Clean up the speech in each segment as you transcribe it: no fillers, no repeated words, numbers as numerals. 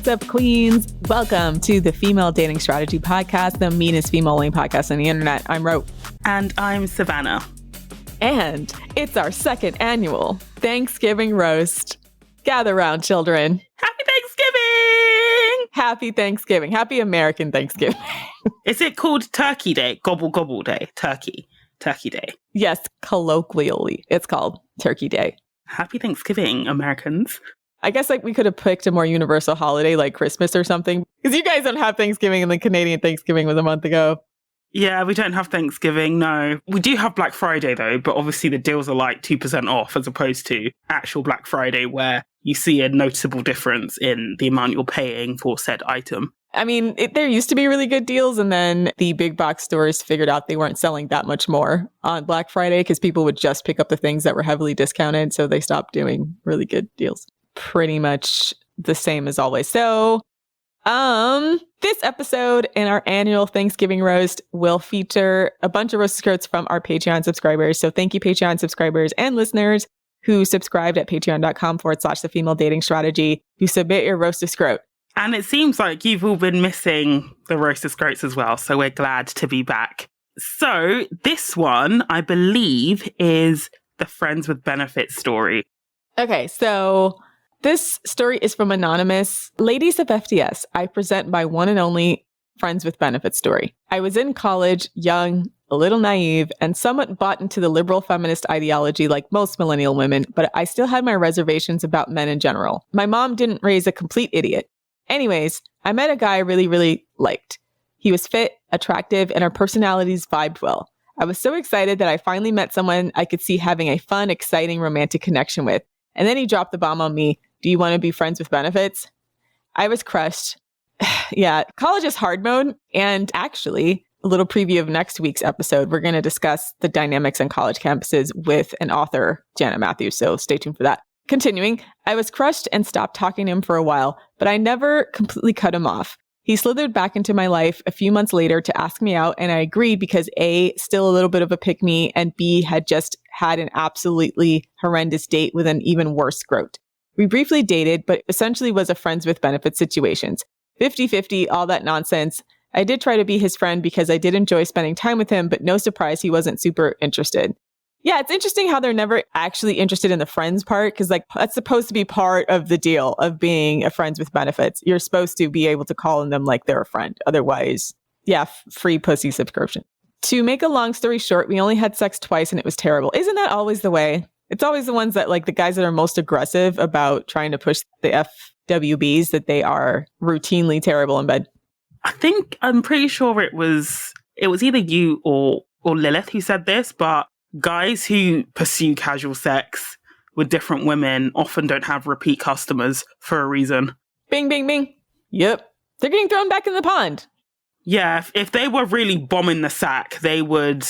What's up, queens? Welcome to the Female Dating Strategy Podcast, the meanest female-only podcast on the internet. I'm Ro. And I'm Savannah. And it's our second annual Thanksgiving roast. Gather round, children. Happy Thanksgiving! Happy Thanksgiving. Happy American Thanksgiving. Is it called Turkey Day? Gobble Gobble Day? Turkey Day. Yes, colloquially, it's called Turkey Day. Happy Thanksgiving, Americans. I guess we could have picked a more universal holiday like Christmas or something. Because you guys don't have Thanksgiving and the Canadian Thanksgiving was a month ago. Yeah, we don't have Thanksgiving, no. We do have Black Friday, though, but obviously the deals are like 2% off as opposed to actual Black Friday, where you see a noticeable difference in the amount you're paying for said item. I mean, there used to be really good deals, and then the big box stores figured out they weren't selling that much more on Black Friday because people would just pick up the things that were heavily discounted, so they stopped doing really good deals. Pretty much the same as always. So, this episode in our annual Thanksgiving roast will feature a bunch of Roast-A-Scrotes from our Patreon subscribers. So thank you, Patreon subscribers and listeners who subscribed at patreon.com/the female dating strategy, who submit your Roast-A-Scrote. And it seems like you've all been missing the Roast-A-Scrotes as well. So we're glad to be back. So this one, I believe, is the Friends with Benefits story. Okay, so this story is from Anonymous. Ladies of FDS, I present my one and only Friends with Benefits story. I was in college, young, a little naive, and somewhat bought into the liberal feminist ideology like most millennial women, but I still had my reservations about men in general. My mom didn't raise a complete idiot. Anyways, I met a guy I really, really liked. He was fit, attractive, and our personalities vibed well. I was so excited that I finally met someone I could see having a fun, exciting, romantic connection with. And then he dropped the bomb on me. Do you want to be friends with benefits? I was crushed. Yeah, college is hard mode. And actually, a little preview of next week's episode, we're going to discuss the dynamics on college campuses with an author, Janet Matthews. So stay tuned for that. Continuing, I was crushed and stopped talking to him for a while, but I never completely cut him off. He slithered back into my life a few months later to ask me out, and I agreed because A, still a little bit of a pick-me, and B, had just had an absolutely horrendous date with an even worse scrote. We briefly dated, but essentially was a friends with benefits situations. 50-50, all that nonsense. I did try to be his friend because I did enjoy spending time with him, but no surprise he wasn't super interested. Yeah, it's interesting how they're never actually interested in the friends part, because that's supposed to be part of the deal of being a friends with benefits. You're supposed to be able to call on them like they're a friend. Otherwise, yeah, free pussy subscription. To make a long story short, we only had sex twice and it was terrible. Isn't that always the way? It's always the ones that the guys that are most aggressive about trying to push the FWBs, that they are routinely terrible in bed. I'm pretty sure it was either you or Lilith who said this, but guys who pursue casual sex with different women often don't have repeat customers for a reason. Bing, bing, bing. Yep. They're getting thrown back in the pond. Yeah, if they were really bombing the sack, they would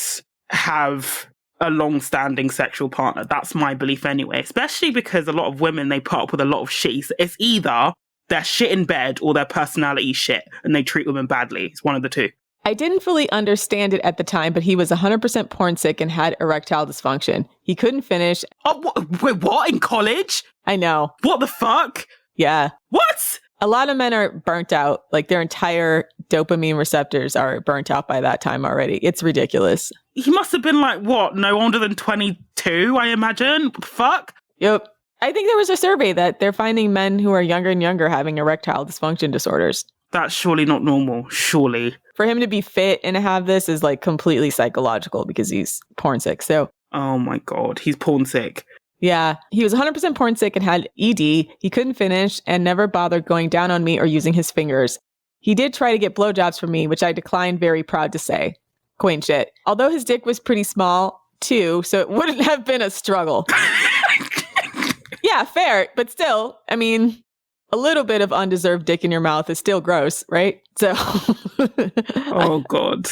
have a long-standing sexual partner. That's my belief anyway, especially because a lot of women, they put up with a lot of shit. It's either they're shit in bed or their personality is shit and they treat women badly. It's one of the two. I didn't fully understand it at the time, but he was 100% porn sick and had erectile dysfunction. He couldn't finish. Oh, wait, what? In college? I know. What the fuck? Yeah. What? A lot of men are burnt out. Their entire dopamine receptors are burnt out by that time already. It's ridiculous. He must have been no older than 22, I imagine. What the fuck? Yep. I think there was a survey that they're finding men who are younger and younger having erectile dysfunction disorders. That's surely not normal. Surely. For him to be fit and have this is completely psychological because he's porn sick. So. Oh my God. He's porn sick. Yeah. He was 100% porn sick and had ED. He couldn't finish and never bothered going down on me or using his fingers. He did try to get blowjobs from me, which I declined, very proud to say. Queen shit. Although his dick was pretty small too, so it wouldn't have been a struggle. Yeah, fair. But still, I mean, a little bit of undeserved dick in your mouth is still gross, right? So. Oh, God.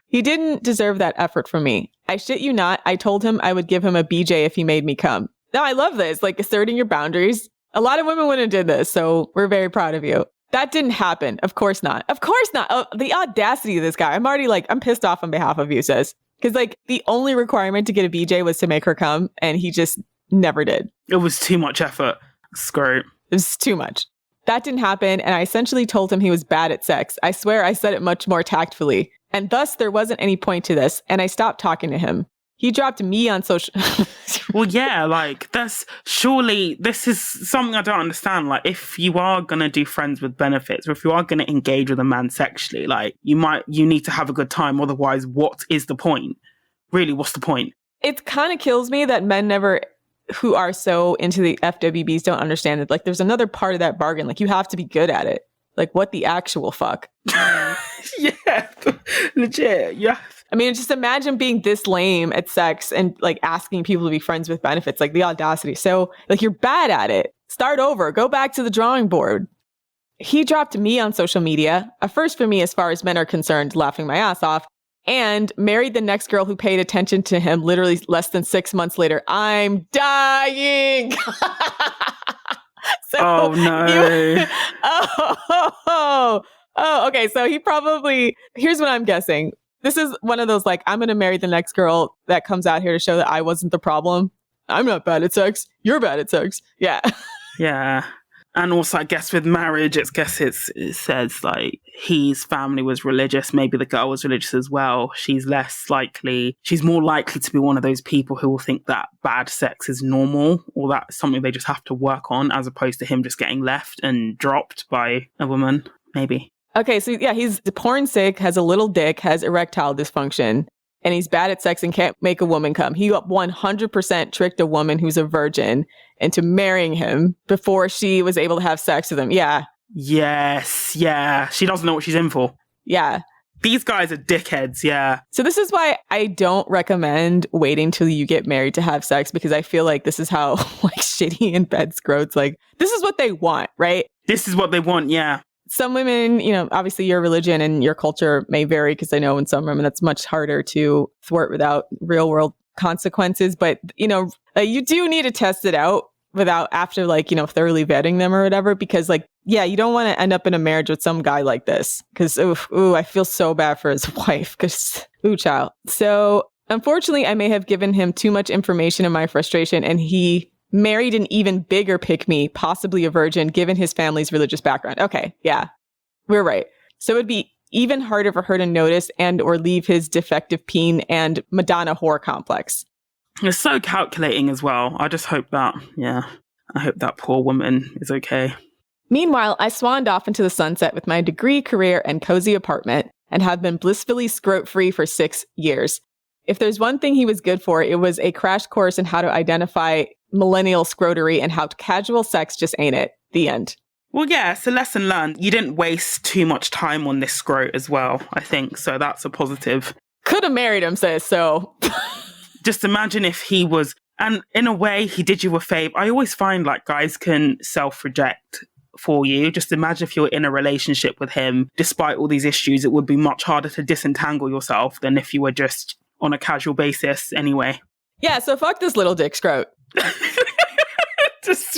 He didn't deserve that effort from me. I shit you not. I told him I would give him a BJ if he made me come. Now, I love this, asserting your boundaries. A lot of women wouldn't have did this, so we're very proud of you. That didn't happen. Of course not. Of course not. Oh, the audacity of this guy. I'm already I'm pissed off on behalf of you, sis. Because the only requirement to get a BJ was to make her come, and he just never did. It was too much effort. Screw. It was too much. That didn't happen, and I essentially told him he was bad at sex. I swear I said it much more tactfully. And thus, there wasn't any point to this, and I stopped talking to him. He dropped me on social... Well, yeah, like, surely this is something I don't understand. Like, if you are going to do friends with benefits, or if you are going to engage with a man sexually, like, you need to have a good time. Otherwise, what is the point? Really, what's the point? It kind of kills me that men who are so into the FWBs don't understand that, like, there's another part of that bargain. Like, you have to be good at it. Like, what the actual fuck? Yeah, legit, yeah. I mean, just imagine being this lame at sex and, like, asking people to be friends with benefits, like, the audacity. So, like, you're bad at it. Start over. Go back to the drawing board. He dropped me on social media, a first for me as far as men are concerned, laughing my ass off, and married the next girl who paid attention to him literally less than 6 months later. I'm dying. So oh, no. Okay. So he probably, here's what I'm guessing. This is one of those, like, I'm going to marry the next girl that comes out here to show that I wasn't the problem. I'm not bad at sex. You're bad at sex. Yeah. Yeah. And also, I guess with marriage, it says, like, his family was religious. Maybe the girl was religious as well. She's more likely to be one of those people who will think that bad sex is normal, or that's something they just have to work on, as opposed to him just getting left and dropped by a woman, maybe. Okay, so yeah, he's porn sick, has a little dick, has erectile dysfunction, and he's bad at sex and can't make a woman come. He 100% tricked a woman who's a virgin into marrying him before she was able to have sex with him. Yeah. Yes, yeah. She doesn't know what she's in for. Yeah. These guys are dickheads, yeah. So this is why I don't recommend waiting till you get married to have sex, because I feel like this is how, like, shitty in bed scrotes, like, this is what they want, right? This is what they want, yeah. Some women, you know, obviously your religion and your culture may vary, because I know in some women that's much harder to thwart without real world consequences. But, you know, you do need to test it out after, like, you know, thoroughly vetting them or whatever, because, like, yeah, you don't want to end up in a marriage with some guy like this, because, I feel so bad for his wife, because, child. So unfortunately, I may have given him too much information in my frustration, and he married an even bigger pick-me, possibly a virgin, given his family's religious background. Okay, yeah, we're right. So it'd be even harder for her to notice and or leave his defective peen and Madonna whore complex. It's so calculating as well. I just hope that, I hope that poor woman is okay. Meanwhile, I swanned off into the sunset with my degree, career, and cozy apartment, and have been blissfully scrote-free for 6 years. If there's one thing he was good for, it was a crash course in how to identify millennial scrotery and how casual sex just ain't it. The end. Well, yeah, it's a lesson learned. You didn't waste too much time on this scrote as well, I think. So that's a positive. Could have married him, says so. Just imagine if he was, and in a way, he did you a favor. I always find, like, guys can self-reject for you. Just imagine if you're in a relationship with him, despite all these issues, it would be much harder to disentangle yourself than if you were just on a casual basis anyway. Yeah, so fuck this little dick scrote. Just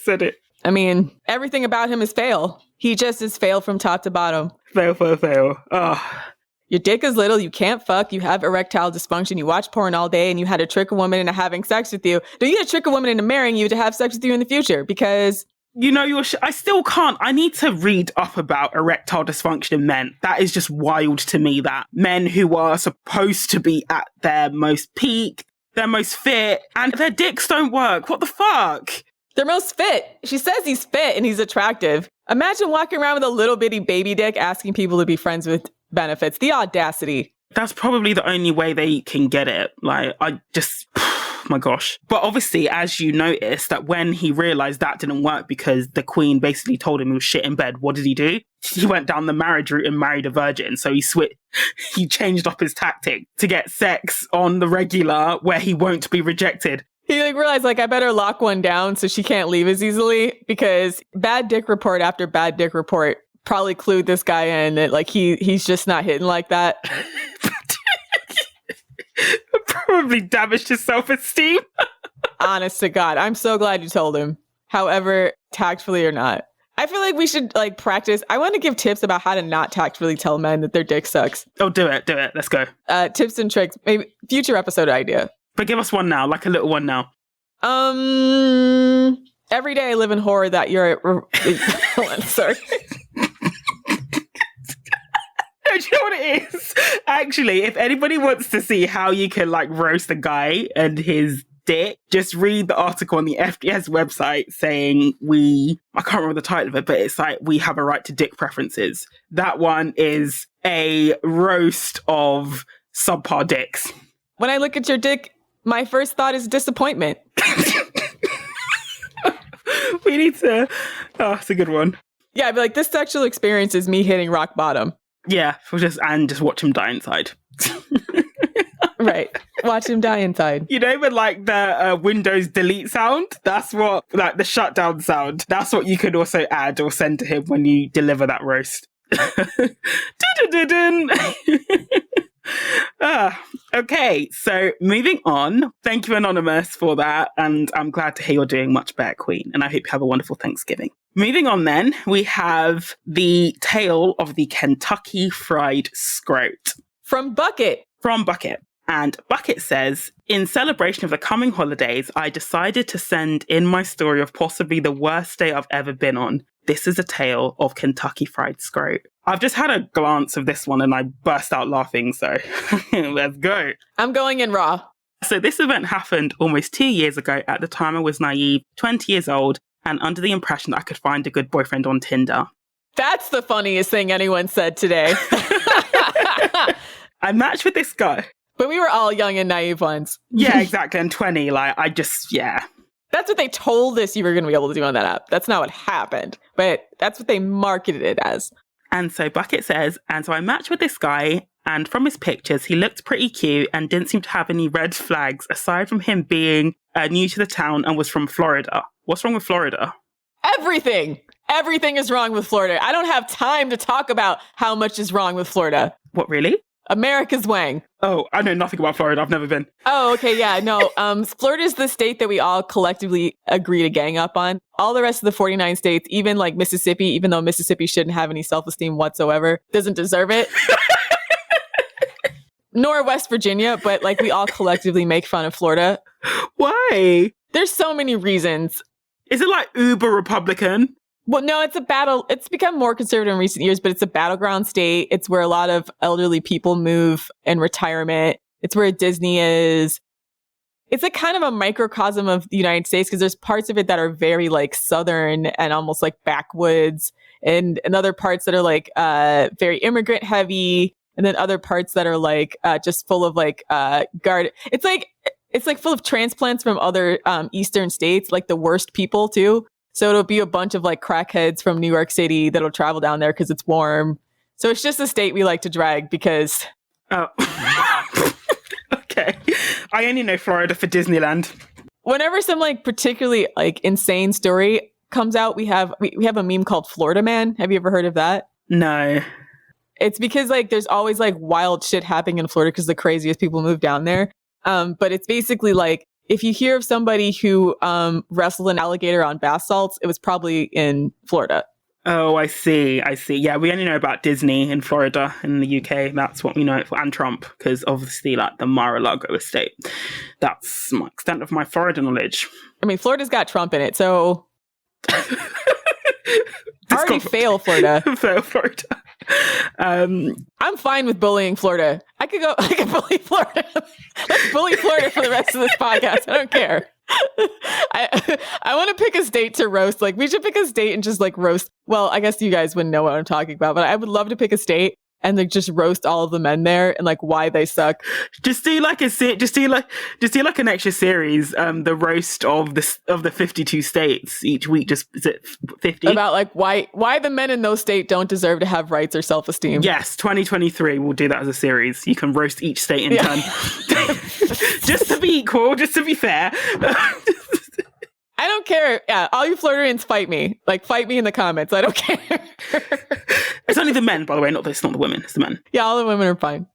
said it. I mean, everything about him is fail. He just is fail from top to bottom. Fail. Oh. Your dick is little, you can't fuck, you have erectile dysfunction, you watch porn all day, and you had to trick a woman into having sex with you. No, you had to trick a woman into marrying you to have sex with you in the future, because... You know, I still can't. I need to read up about erectile dysfunction in men. That is just wild to me, that men who are supposed to be at their most peak, their most fit, and their dicks don't work. What the fuck? They're most fit. She says he's fit and he's attractive. Imagine walking around with a little bitty baby dick asking people to be friends with benefits. The audacity. That's probably the only way they can get it. Like, I just... my gosh. But obviously, as you noticed, that when he realized that didn't work because the queen basically told him he was shit in bed, what did he do? He went down the marriage route and married a virgin. So he changed up his tactic to get sex on the regular where he won't be rejected. He realized, I better lock one down so she can't leave as easily, because bad dick report after bad dick report probably clued this guy in that, he's just not hitting like that. Probably damaged his self-esteem. Honest to God. I'm so glad you told him. However, tactfully or not. I feel like we should practice. I want to give tips about how to not tactfully tell men that their dick sucks. Oh, do it. Let's go. Tips and tricks. Maybe future episode idea. But give us one now, like a little one now. Every day I live in horror that you're... Sorry. Do you know what it is? Actually, if anybody wants to see how you can like roast a guy and his dick, just read the article on the FDS website saying I can't remember the title of it, but it's like, we have a right to dick preferences. That one is a roast of subpar dicks. When I look at your dick, my first thought is disappointment. We need to... Oh, it's a good one. Yeah, I'd be like, this sexual experience is me hitting rock bottom. Yeah, just watch him die inside. Right. Watch him die inside. You know, with like the Windows delete sound, that's what, like the shutdown sound, that's what you could also add or send to him when you deliver that roast. Okay, so moving on. Thank you, Anonymous, for that. And I'm glad to hear you're doing much better, Queen. And I hope you have a wonderful Thanksgiving. Moving on then, we have the tale of the Kentucky Fried Scrote. From Bucket. And Bucket says, in celebration of the coming holidays, I decided to send in my story of possibly the worst day I've ever been on. This is a tale of Kentucky Fried Scrote. I've just had a glance of this one and I burst out laughing, so let's go. I'm going in raw. So this event happened almost 2 years ago. At the time, I was naive, 20 years old, and under the impression that I could find a good boyfriend on Tinder. That's the funniest thing anyone said today. I matched with this guy. But we were all young and naive ones. Yeah, exactly. And 20, yeah. That's what they told us you were going to be able to do on that app. That's not what happened, but that's what they marketed it as. And so Bucket says, and so I matched with this guy, and from his pictures, he looked pretty cute and didn't seem to have any red flags, aside from him being new to the town and was from Florida. What's wrong with Florida? Everything. Everything is wrong with Florida. I don't have time to talk about how much is wrong with Florida. What, really? America's Wang. Oh, I know nothing about Florida. I've never been. Oh, okay. Yeah, no. Florida is the state that we all collectively agree to gang up on. All the rest of the 49 states, even like Mississippi, even though Mississippi shouldn't have any self-esteem whatsoever, doesn't deserve it. Nor West Virginia, but like we all collectively make fun of Florida. Why? There's so many reasons. Is it like uber Republican? Well, no, it's a battle. It's become more conservative in recent years, but it's a battleground state. It's where a lot of elderly people move in retirement. It's where Disney is. It's like kind of a microcosm of the United States because there's parts of it that are very like Southern and almost like backwoods and other parts that are like very immigrant heavy. And then other parts that are like just full of like guard. It's like full of transplants from other Eastern states, like the worst people too. So it'll be a bunch of like crackheads from New York City that'll travel down there because it's warm. So it's just a state we like to drag because... Oh. Okay. I only know Florida for Disneyland. Whenever some like particularly like insane story comes out, we have a meme called Florida Man. Have you ever heard of that? No. It's because like there's always like wild shit happening in Florida because the craziest people move down there. But it's basically like if you hear of somebody who wrestled an alligator on bath salts, it was probably in Florida. Oh, I see. Yeah, we only know about Disney in Florida, in the UK. That's what we know it for, and Trump, because obviously, like the Mar-a-Lago estate. That's my extent of my Florida knowledge. I mean, Florida's got Trump in it, so already fail Florida. Fail Florida. I'm fine with bullying Florida. I could bully Florida. Let's bully Florida for the rest of this podcast. I don't care. I want to pick a state to roast. Like we should pick a state and just like roast. Well, I guess you guys wouldn't know what I'm talking about, but I would love to pick a state and like just roast all of the men there and like why they suck. Just do like an extra series, the roast of the 52 states each week. Just is it 50? About like why the men in those states don't deserve to have rights or self-esteem. Yes, 2023 we'll do that as a series. You can roast each state in turn. Just to be equal, just to be fair. I don't care. Yeah, all you Floridians fight me. Like, fight me in the comments. I don't care. It's only the men, by the way. It's not the women. It's the men. Yeah, all the women are fine.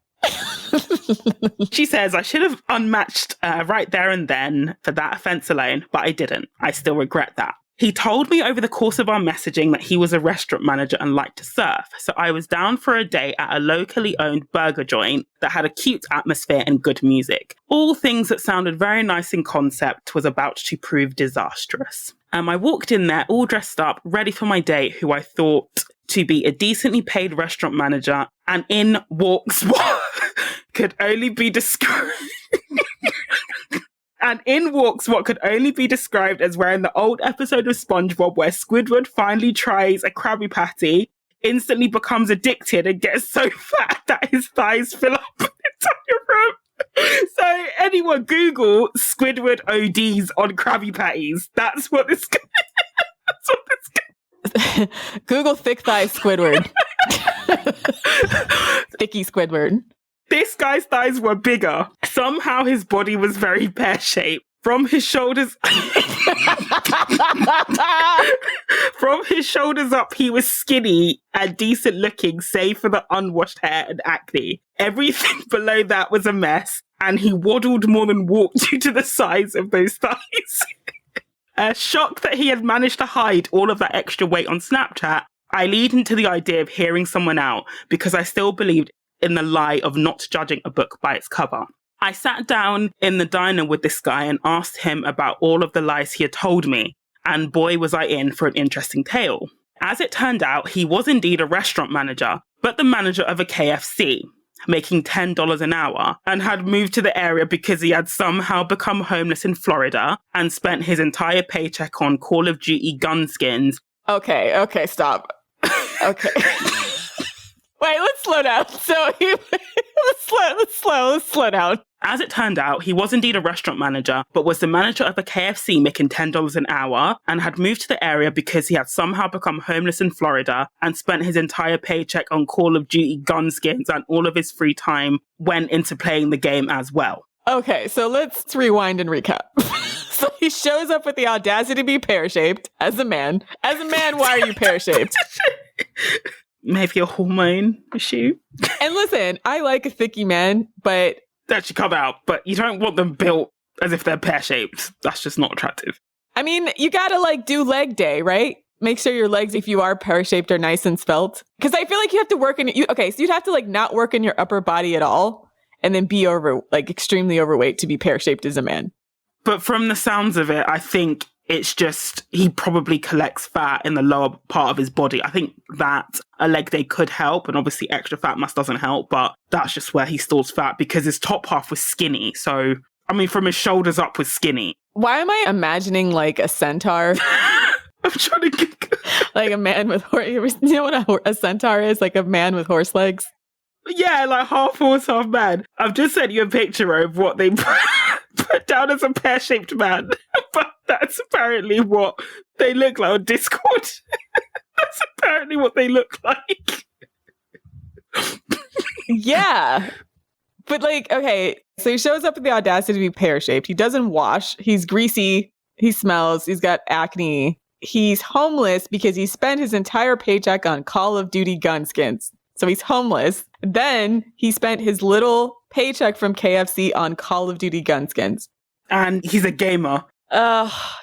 She says, I should have unmatched right there and then for that offense alone, but I didn't. I still regret that. He told me over the course of our messaging that he was a restaurant manager and liked to surf. So I was down for a day at a locally owned burger joint that had a cute atmosphere and good music. All things that sounded very nice in concept was about to prove disastrous. I walked in there all dressed up, ready for my date, who I thought to be a decently paid restaurant manager, and in walks what could only be described... And in walks what could only be described as wearing the old episode of SpongeBob where Squidward finally tries a Krabby Patty, instantly becomes addicted and gets so fat that his thighs fill up the entire room. So anyone Google Squidward ODs on Krabby Patties. That's what this guy... That's what this guy... Google thick thigh Squidward. Thicky Squidward. This guy's thighs were bigger. Somehow his body was very pear-shaped. From his shoulders... From his shoulders up, he was skinny and decent looking, save for the unwashed hair and acne. Everything below that was a mess, and he waddled more than walked due to the size of those thighs. Shocked that he had managed to hide all of that extra weight on Snapchat, I lead into the idea of hearing someone out because I still believed in the lie of not judging a book by its cover. I sat down in the diner with this guy and asked him about all of the lies he had told me, and boy was I in for an interesting tale. As it turned out, he was indeed a restaurant manager, but the manager of a KFC, making $10 an hour, and had moved to the area because he had somehow become homeless in Florida and spent his entire paycheck on Call of Duty gun skins. Okay, stop. Okay. Wait, let's slow down. Let's slow down. As it turned out, he was indeed a restaurant manager, but was the manager of a KFC making $10 an hour and had moved to the area because he had somehow become homeless in Florida and spent his entire paycheck on Call of Duty gun skins, and all of his free time went into playing the game as well. Okay, so let's rewind and recap. So he shows up with the audacity to be pear-shaped as a man. As a man, why are you pear-shaped? Maybe a hormone issue. And listen, I like a thicky man, but... That should come out, but you don't want them built as if they're pear-shaped. That's just not attractive. I mean, you gotta do leg day, right? Make sure your legs, if you are pear-shaped, are nice and svelte. Because I feel like you have to work in... so you'd have to not work in your upper body at all and then be extremely overweight to be pear-shaped as a man. But from the sounds of it, I think it's just he probably collects fat in the lower part of his body. I think that a leg day could help, and obviously extra fat mass doesn't help, but that's just where he stores fat because his top half was skinny. So, I mean, from his shoulders up was skinny. Why am I imagining a centaur? I'm trying to get... A man with horse... You know what a centaur is? A man with horse legs? Yeah, half horse, half man. I've just sent you a picture of what they put down as a pear-shaped man. But that's apparently what they look like on Discord. That's apparently what they look like. Yeah. But okay, so he shows up with the audacity to be pear-shaped. He doesn't wash. He's greasy. He smells. He's got acne. He's homeless because he spent his entire paycheck on Call of Duty gun skins. So he's homeless. Then he spent his little paycheck from KFC on Call of Duty gun skins. And he's a gamer.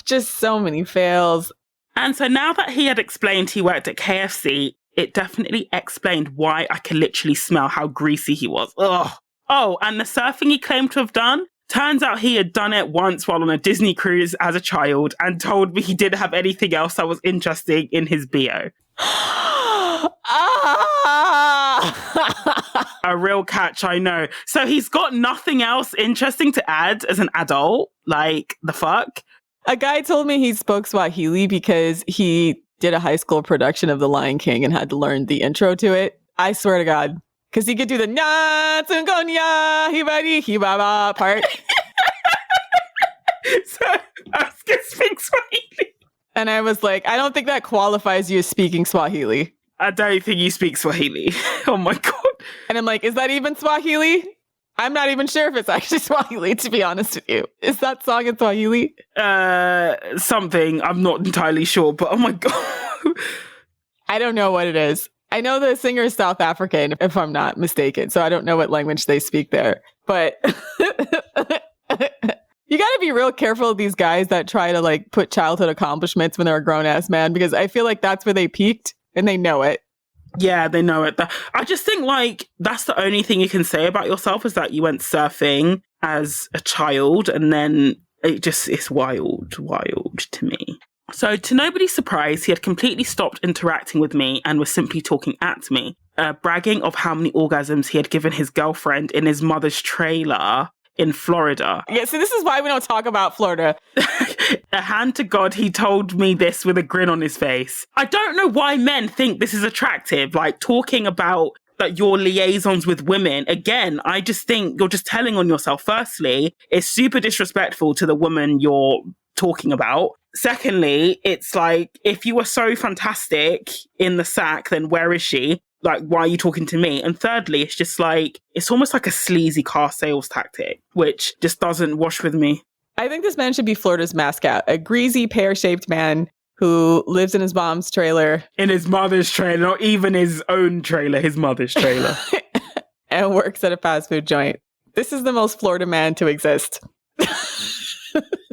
Just so many fails. And so now that he had explained he worked at KFC, it definitely explained why I could literally smell how greasy he was. Ugh. Oh, and the surfing he claimed to have done? Turns out he had done it once while on a Disney cruise as a child and told me he didn't have anything else that was interesting in his bio. A real catch, I know. So he's got nothing else interesting to add as an adult? The fuck? A guy told me he spoke Swahili because he did a high school production of The Lion King and had to learn the intro to it. I swear to God. Because he could do the nya tsungonya hibari hibaba part. So I was going to speak Swahili. And I was like, I don't think that qualifies you as speaking Swahili. I don't think you speak Swahili. Oh my God. And I'm like, is that even Swahili? I'm not even sure if it's actually Swahili, to be honest with you. Is that song in Swahili? Something. I'm not entirely sure, but oh my God. I don't know what it is. I know the singer is South African, if I'm not mistaken, so I don't know what language they speak there. But you got to be real careful of these guys that try to put childhood accomplishments when they're a grown-ass man, because I feel like that's where they peaked and they know it. Yeah, they know it. I just think that's the only thing you can say about yourself is that you went surfing as a child, and then it's wild to me. So, to nobody's surprise, he had completely stopped interacting with me and was simply talking at me, bragging of how many orgasms he had given his girlfriend in his mother's trailer in Florida. Yeah, so this is why we don't talk about Florida. A hand to God, he told me this with a grin on his face. I don't know why men think this is attractive, like talking about like your liaisons with women. Again, I just think you're just telling on yourself. Firstly, it's super disrespectful to the woman you're talking about. Secondly, it's like, if you were so fantastic in the sack, then where is she? Like, why are you talking to me? And thirdly, it's just like, it's almost like a sleazy car sales tactic, which just doesn't wash with me. I think this man should be Florida's mascot, a greasy, pear-shaped man who lives in his mom's trailer. In his mother's trailer, not even his own trailer, his mother's trailer. And works at a fast food joint. This is the most Florida man to exist.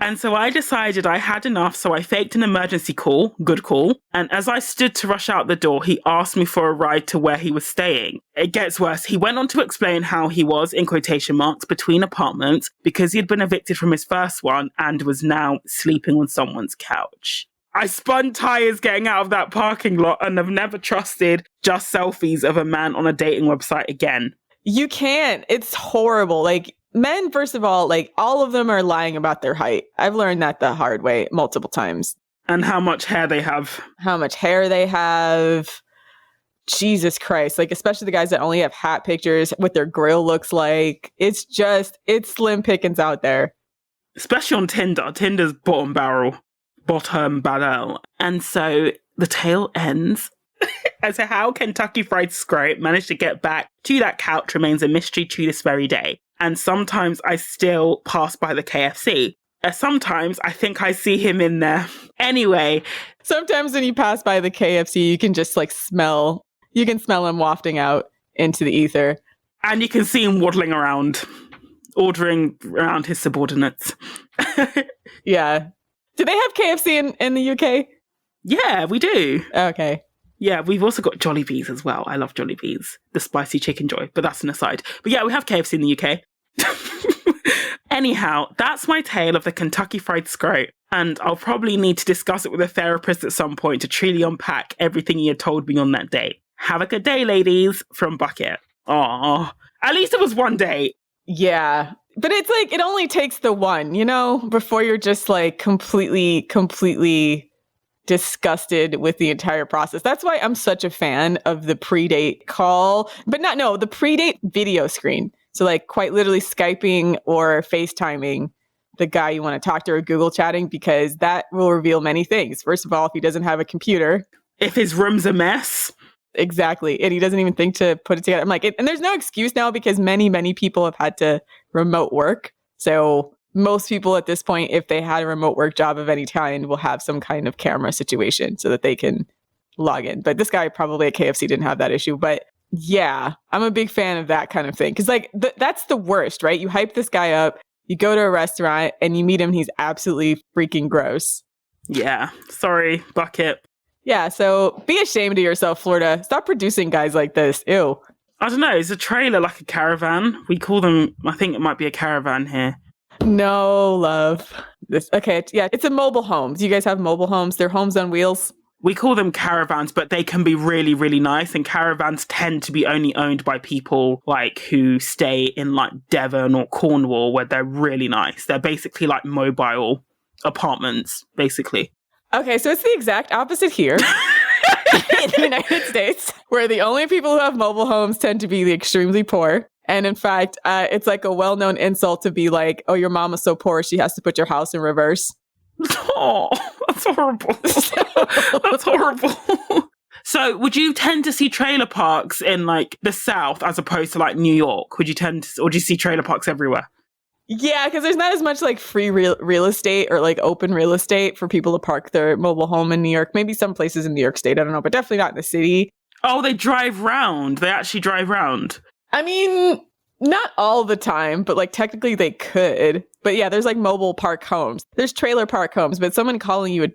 And so I decided I had enough, so I faked an emergency call, good call. And as I stood to rush out the door, he asked me for a ride to where he was staying. It gets worse. He went on to explain how he was, in quotation marks, between apartments because he had been evicted from his first one and was now sleeping on someone's couch. I spun tires getting out of that parking lot and have never trusted just selfies of a man on a dating website again. You can't. It's horrible. Like, men, first of all, like, all of them are lying about their height. I've learned that the hard way multiple times. And how much hair they have. How much hair they have. Jesus Christ. Like, especially the guys that only have hat pictures, what their grill looks like. It's slim pickings out there. Especially on Tinder. Tinder's bottom barrel. And so the tale ends. As to how Kentucky Fried Scrote managed to get back to that couch remains a mystery to this very day. And sometimes I still pass by the KFC. Sometimes I think I see him in there. Anyway. Sometimes when you pass by the KFC, you can just like smell him wafting out into the ether. And you can see him waddling around, ordering around his subordinates. Yeah. Do they have KFC in the UK? Yeah, we do. Okay. Yeah, we've also got Jollibees as well. I love Jollibees, the spicy chicken joy, but that's an aside. But yeah, we have KFC in the UK. Anyhow, that's my tale of the Kentucky Fried Scrote, and I'll probably need to discuss it with a therapist at some point to truly unpack everything he had told me on that date. Have a good day, ladies, from Bucket. Aww. At least it was one date. Yeah. But it's like, it only takes the one, before you're just like completely disgusted with the entire process. That's why I'm such a fan of the pre-date call, the pre-date video screen. So like quite literally Skyping or FaceTiming the guy you want to talk to or Google chatting, because that will reveal many things. First of all, if he doesn't have a computer. If his room's a mess. Exactly. And he doesn't even think to put it together. I'm like, and there's no excuse now because many, many people have had to remote work. So most people at this point, if they had a remote work job of any kind, will have some kind of camera situation so that they can log in. But this guy probably at KFC didn't have that issue. But yeah, I'm a big fan of that kind of thing. Because like that's the worst, right? You hype this guy up, you go to a restaurant and you meet him. He's absolutely freaking gross. Yeah. Sorry, Bucket. Yeah. So be ashamed of yourself, Florida. Stop producing guys like this. Ew. I don't know. Is a trailer like a caravan? We call them, I think it might be a caravan here. No, love. It's a mobile home. Do you guys have mobile homes? They're homes on wheels. We call them caravans, but they can be really, really nice. And caravans tend to be only owned by people like who stay in like Devon or Cornwall, where they're really nice. They're basically like mobile apartments, basically. Okay, so it's the exact opposite here. In the United States, where the only people who have mobile homes tend to be the extremely poor. And in fact, it's like a well-known insult to be like, oh, your mom is so poor, she has to put your house in reverse. Oh, that's horrible. That's horrible. So would you tend to see trailer parks in like the South as opposed to like New York? Or do you see trailer parks everywhere? Yeah, because there's not as much like free real estate or like open real estate for people to park their mobile home in New York. Maybe some places in New York State, I don't know, but definitely not in the city. Oh, they drive round. They actually drive round. I mean, not all the time, but like technically they could. But yeah, there's like mobile park homes. There's trailer park homes, but someone calling you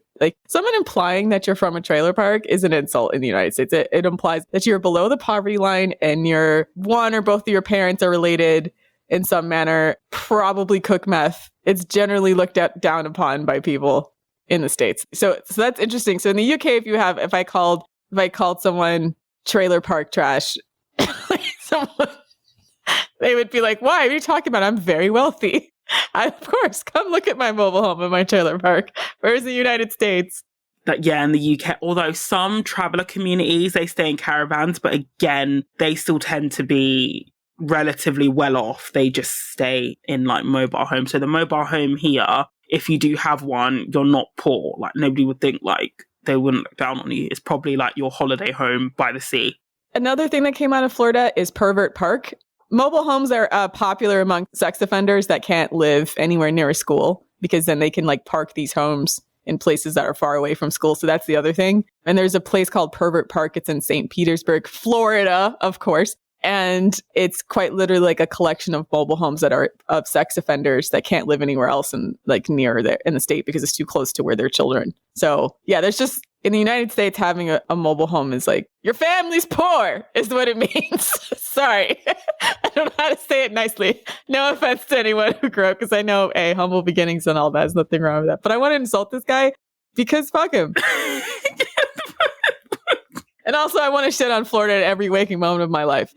someone implying that you're from a trailer park is an insult in the United States. It implies that you're below the poverty line and one or both of your parents are related in some manner, probably cook meth. It's generally looked down upon by people. in the States. So that's interesting. So in the UK, if I called someone trailer park trash, someone, they would be like, why are you talking about? I'm very wealthy. Of course, come look at my mobile home and my trailer park. Where's the United States? In the UK, although some traveller communities, they stay in caravans, but again, they still tend to be relatively well off. They just stay in like mobile homes. So the mobile home here, if you do have one, you're not poor. Like nobody would think like they wouldn't look down on you. It's probably like your holiday home by the sea. Another thing that came out of Florida is pervert park. Mobile homes are popular among sex offenders that can't live anywhere near a school, because then they can like park these homes in places that are far away from school. So that's the other thing. And there's a place called Pervert Park. It's in St. Petersburg, Florida, of course. And it's quite literally like a collection of mobile homes that are of sex offenders that can't live anywhere else in like near there in the state because it's too close to where their children. So yeah, there's just in the United States, having a mobile home is like, your family's poor is what it means. Sorry. I don't know how to say it nicely. No offense to anyone who grew up, because I know, humble beginnings and all that. There's nothing wrong with that. But I want to insult this guy because fuck him. And also, I want to shit on Florida at every waking moment of my life.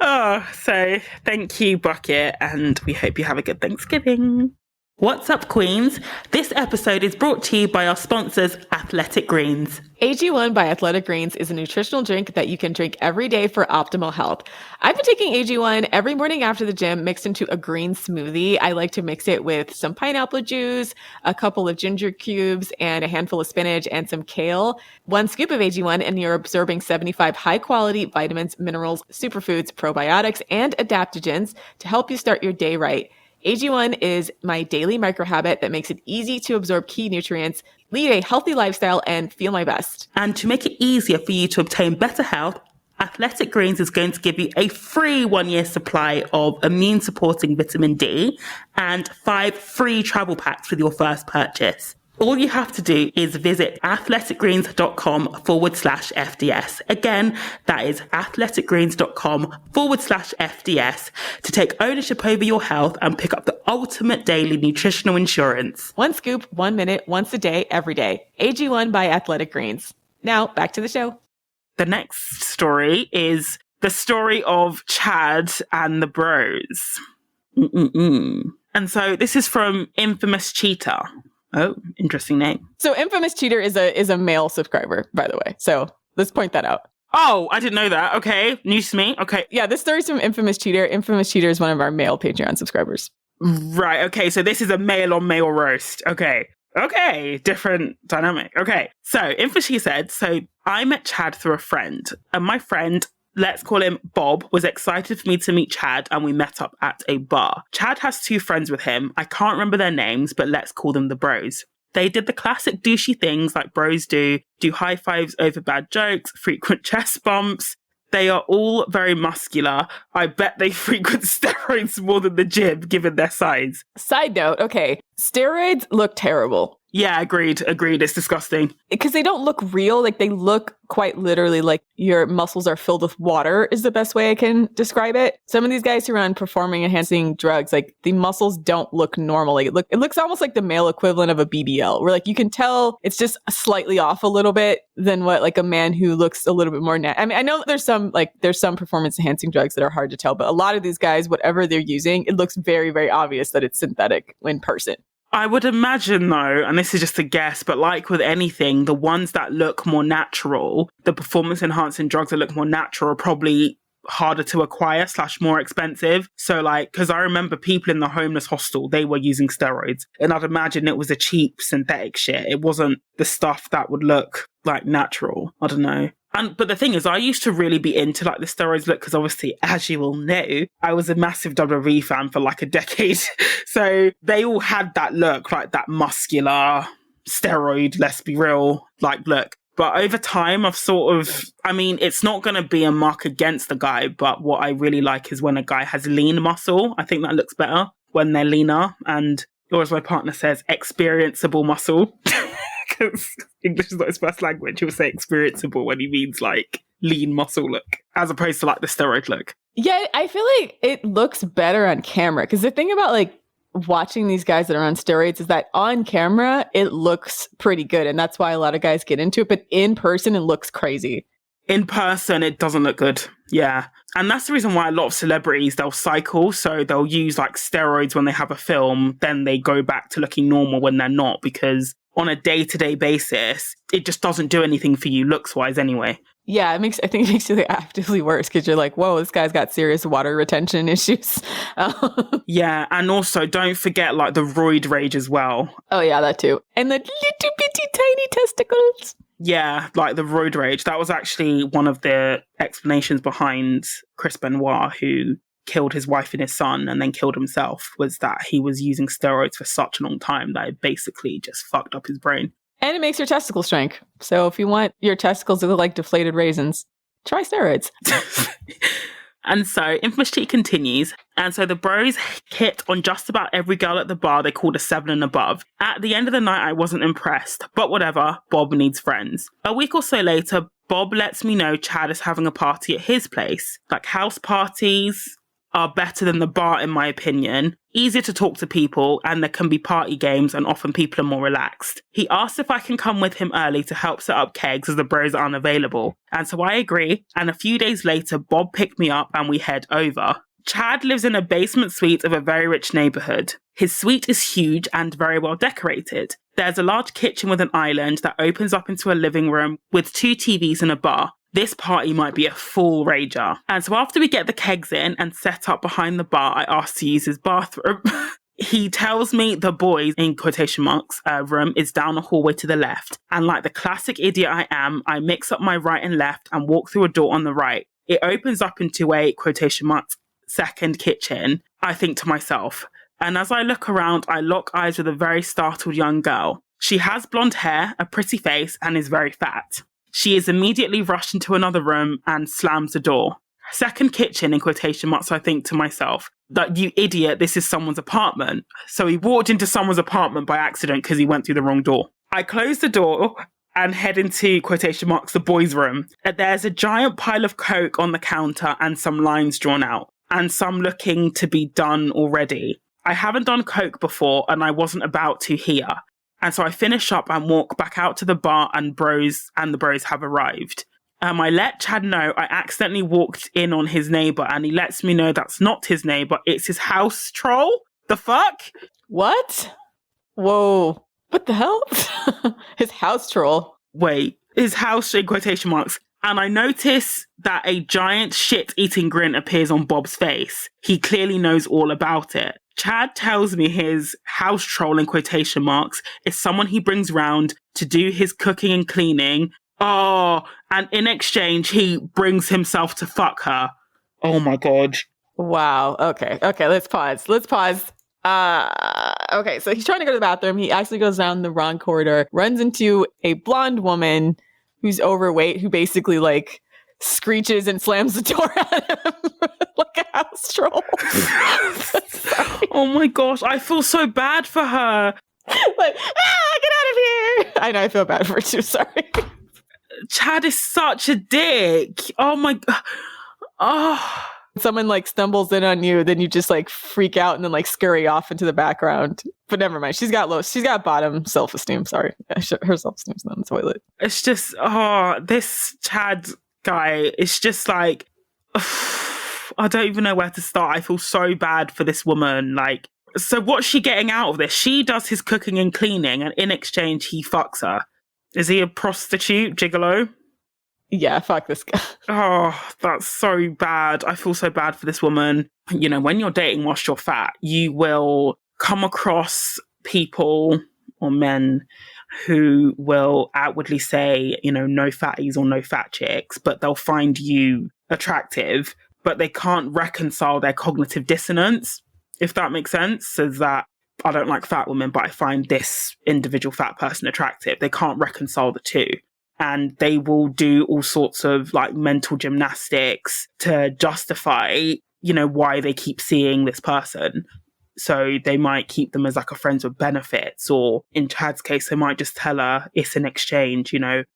So thank you, Bucket, and we hope you have a good Thanksgiving. What's up, Queens? This episode is brought to you by our sponsors, Athletic Greens. AG1 by Athletic Greens is a nutritional drink that you can drink every day for optimal health. I've been taking AG1 every morning after the gym, mixed into a green smoothie. I like to mix it with some pineapple juice, a couple of ginger cubes, and a handful of spinach and some kale. 1 scoop of AG1 and you're absorbing 75 high-quality vitamins, minerals, superfoods, probiotics, and adaptogens to help you start your day right. AG1 is my daily micro habit that makes it easy to absorb key nutrients, lead a healthy lifestyle, and feel my best. And to make it easier for you to obtain better health, Athletic Greens is going to give you a free 1-year supply of immune-supporting vitamin D and 5 free travel packs with your first purchase. All you have to do is visit athleticgreens.com/FDS. Again, that is athleticgreens.com/FDS to take ownership over your health and pick up the ultimate daily nutritional insurance. 1 scoop, 1 minute, once a day, every day. AG1 by Athletic Greens. Now, back to the show. The next story is the story of Chad and the Bros. And so this is from Infamous Cheater. Oh, interesting name. So Infamous Cheater is a male subscriber, by the way. So let's point that out. Oh, I didn't know that. Okay. News to me. Okay. Yeah, this story's from Infamous Cheater. Infamous Cheater is one of our male Patreon subscribers. Right. Okay. So this is a male on male roast. Okay. Different dynamic. Okay. So Infamous Cheater said, so I met Chad through a friend, and my friend, let's call him Bob, was excited for me to meet Chad, and we met up at a bar. Chad has 2 friends with him. I can't remember their names, but let's call them the Bros. They did the classic douchey things like bros do high fives over bad jokes, frequent chest bumps. They are all very muscular. I bet they frequent steroids more than the gym, given their size. Side note, okay, steroids look terrible. Yeah, agreed. It's disgusting. Because they don't look real. Like, they look quite literally like your muscles are filled with water is the best way I can describe it. Some of these guys who are on performing enhancing drugs, like, the muscles don't look normal. Like, it looks almost like the male equivalent of a BBL, where, like, you can tell it's just slightly off a little bit than what, like, a man who looks a little bit more I mean, I know there's some performance enhancing drugs that are hard to tell, but a lot of these guys, whatever they're using, it looks very, very obvious that it's synthetic in person. I would imagine, though, and this is just a guess, but like with anything, the ones that look more natural, the performance-enhancing drugs that look more natural are probably harder to acquire / more expensive. So, like, because I remember people in the homeless hostel, they were using steroids, and I'd imagine it was the cheap synthetic shit. It wasn't the stuff that would look like natural. I don't know. But the thing is, I used to really be into like the steroids look because obviously, as you will know, I was a massive WWE fan for like a decade. So they all had that look, like that muscular steroid, let's be real, like look. But over time, it's not going to be a mark against the guy. But what I really like is when a guy has lean muscle. I think that looks better when they're leaner. And, or as my partner says, experienceable muscle. Because English is not his first language. He'll say experienceable when he means like lean muscle look, as opposed to like the steroid look. Yeah, I feel like it looks better on camera. Because the thing about like watching these guys that are on steroids is that on camera, it looks pretty good. And that's why a lot of guys get into it. But in person, it looks crazy. In person, it doesn't look good. Yeah. And that's the reason why a lot of celebrities, they'll cycle. So they'll use like steroids when they have a film. Then they go back to looking normal when they're not, because on a day-to-day basis, it just doesn't do anything for you looks-wise anyway. Yeah, I think it makes you actively worse because you're like, whoa, this guy's got serious water retention issues. Yeah, and also don't forget like the roid rage as well. Oh yeah, that too. And the little bitty tiny testicles. Yeah, like the roid rage. That was actually one of the explanations behind Chris Benoit, who killed his wife and his son and then killed himself, was that he was using steroids for such a long time that it basically just fucked up his brain. And it makes your testicles shrink. So if you want your testicles to look like deflated raisins, try steroids. And so Infamous Cheat continues. And so the bros hit on just about every girl at the bar they called a 7 and above. At the end of the night, I wasn't impressed. But whatever, Bob needs friends. A week or so later, Bob lets me know Chad is having a party at his place. Like, house parties are better than the bar, in my opinion. Easier to talk to people, and there can be party games, and often people are more relaxed. He asked if I can come with him early to help set up kegs as the bros are unavailable. And so I agree, and a few days later, Bob picked me up and we head over. Chad lives in a basement suite of a very rich neighborhood. His suite is huge and very well decorated. There's a large kitchen with an island that opens up into a living room with 2 TVs and a bar. This party might be a full rager. And so after we get the kegs in and set up behind the bar, I ask to use his bathroom. He tells me the boys, in quotation marks, room is down the hallway to the left. And like the classic idiot I am, I mix up my right and left and walk through a door on the right. It opens up into a, quotation marks, second kitchen. I think to myself. And as I look around, I lock eyes with a very startled young girl. She has blonde hair, a pretty face, and is very fat. She is immediately rushed into another room and slams the door. Second kitchen, in quotation marks, I think to myself, that you idiot, this is someone's apartment. So he walked into someone's apartment by accident because he went through the wrong door. I close the door and head into, quotation marks, the boys' room. There's a giant pile of Coke on the counter and some lines drawn out, and some looking to be done already. I haven't done Coke before, and I wasn't about to here. And so I finish up and walk back out to the bar, and the bros have arrived. I let Chad know I accidentally walked in on his neighbor, and he lets me know that's not his neighbor, it's his house troll. The fuck? What? Whoa. What the hell? His house troll. Wait, his house in quotation marks. And I notice that a giant shit-eating grin appears on Bob's face. He clearly knows all about it. Chad tells me his house troll, in quotation marks, is someone he brings round to do his cooking and cleaning. Oh, and in exchange, he brings himself to fuck her. Oh my God. Wow. Okay, let's pause. Okay, so he's trying to go to the bathroom. He actually goes down the wrong corridor, runs into a blonde woman who's overweight, who basically like screeches and slams the door at him like a house troll. Oh my gosh, I feel so bad for her. Like, get out of here. I know, I feel bad for her too, sorry. Chad is such a dick. Oh my God. Oh. Someone like stumbles in on you, then you just like freak out and then like scurry off into the background. But never mind. She's got bottom self-esteem. Sorry. Her self-esteem's not on the toilet. It's just, this Chad guy, it's just like, I don't even know where to start. I feel so bad for this woman. Like, so what's she getting out of this? She does his cooking and cleaning, and in exchange, he fucks her. Is he a prostitute, gigolo? Yeah, fuck this guy. Oh, that's so bad. I feel so bad for this woman. You know, when you're dating whilst you're fat, you will come across people or men who will outwardly say, you know, no fatties or no fat chicks, but they'll find you attractive, but they can't reconcile their cognitive dissonance, if that makes sense. So that I don't like fat women, but I find this individual fat person attractive. They can't reconcile the two. And they will do all sorts of like mental gymnastics to justify, you know, why they keep seeing this person. So they might keep them as like a friends with benefits, or in Chad's case, they might just tell her it's an exchange,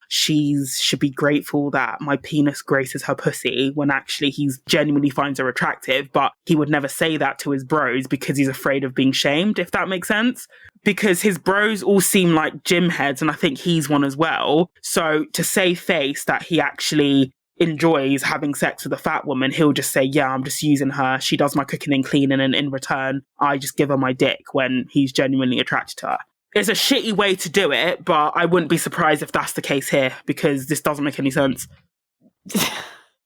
she should be grateful that my penis graces her pussy, when actually he's genuinely finds her attractive, but he would never say that to his bros because he's afraid of being shamed, if that makes sense. Because his bros all seem like gym heads, and I think he's one as well. So to save face that he actually enjoys having sex with a fat woman, he'll just say, yeah, I'm just using her. She does my cooking and cleaning, and in return, I just give her my dick, when he's genuinely attracted to her. It's a shitty way to do it, but I wouldn't be surprised if that's the case here, because this doesn't make any sense.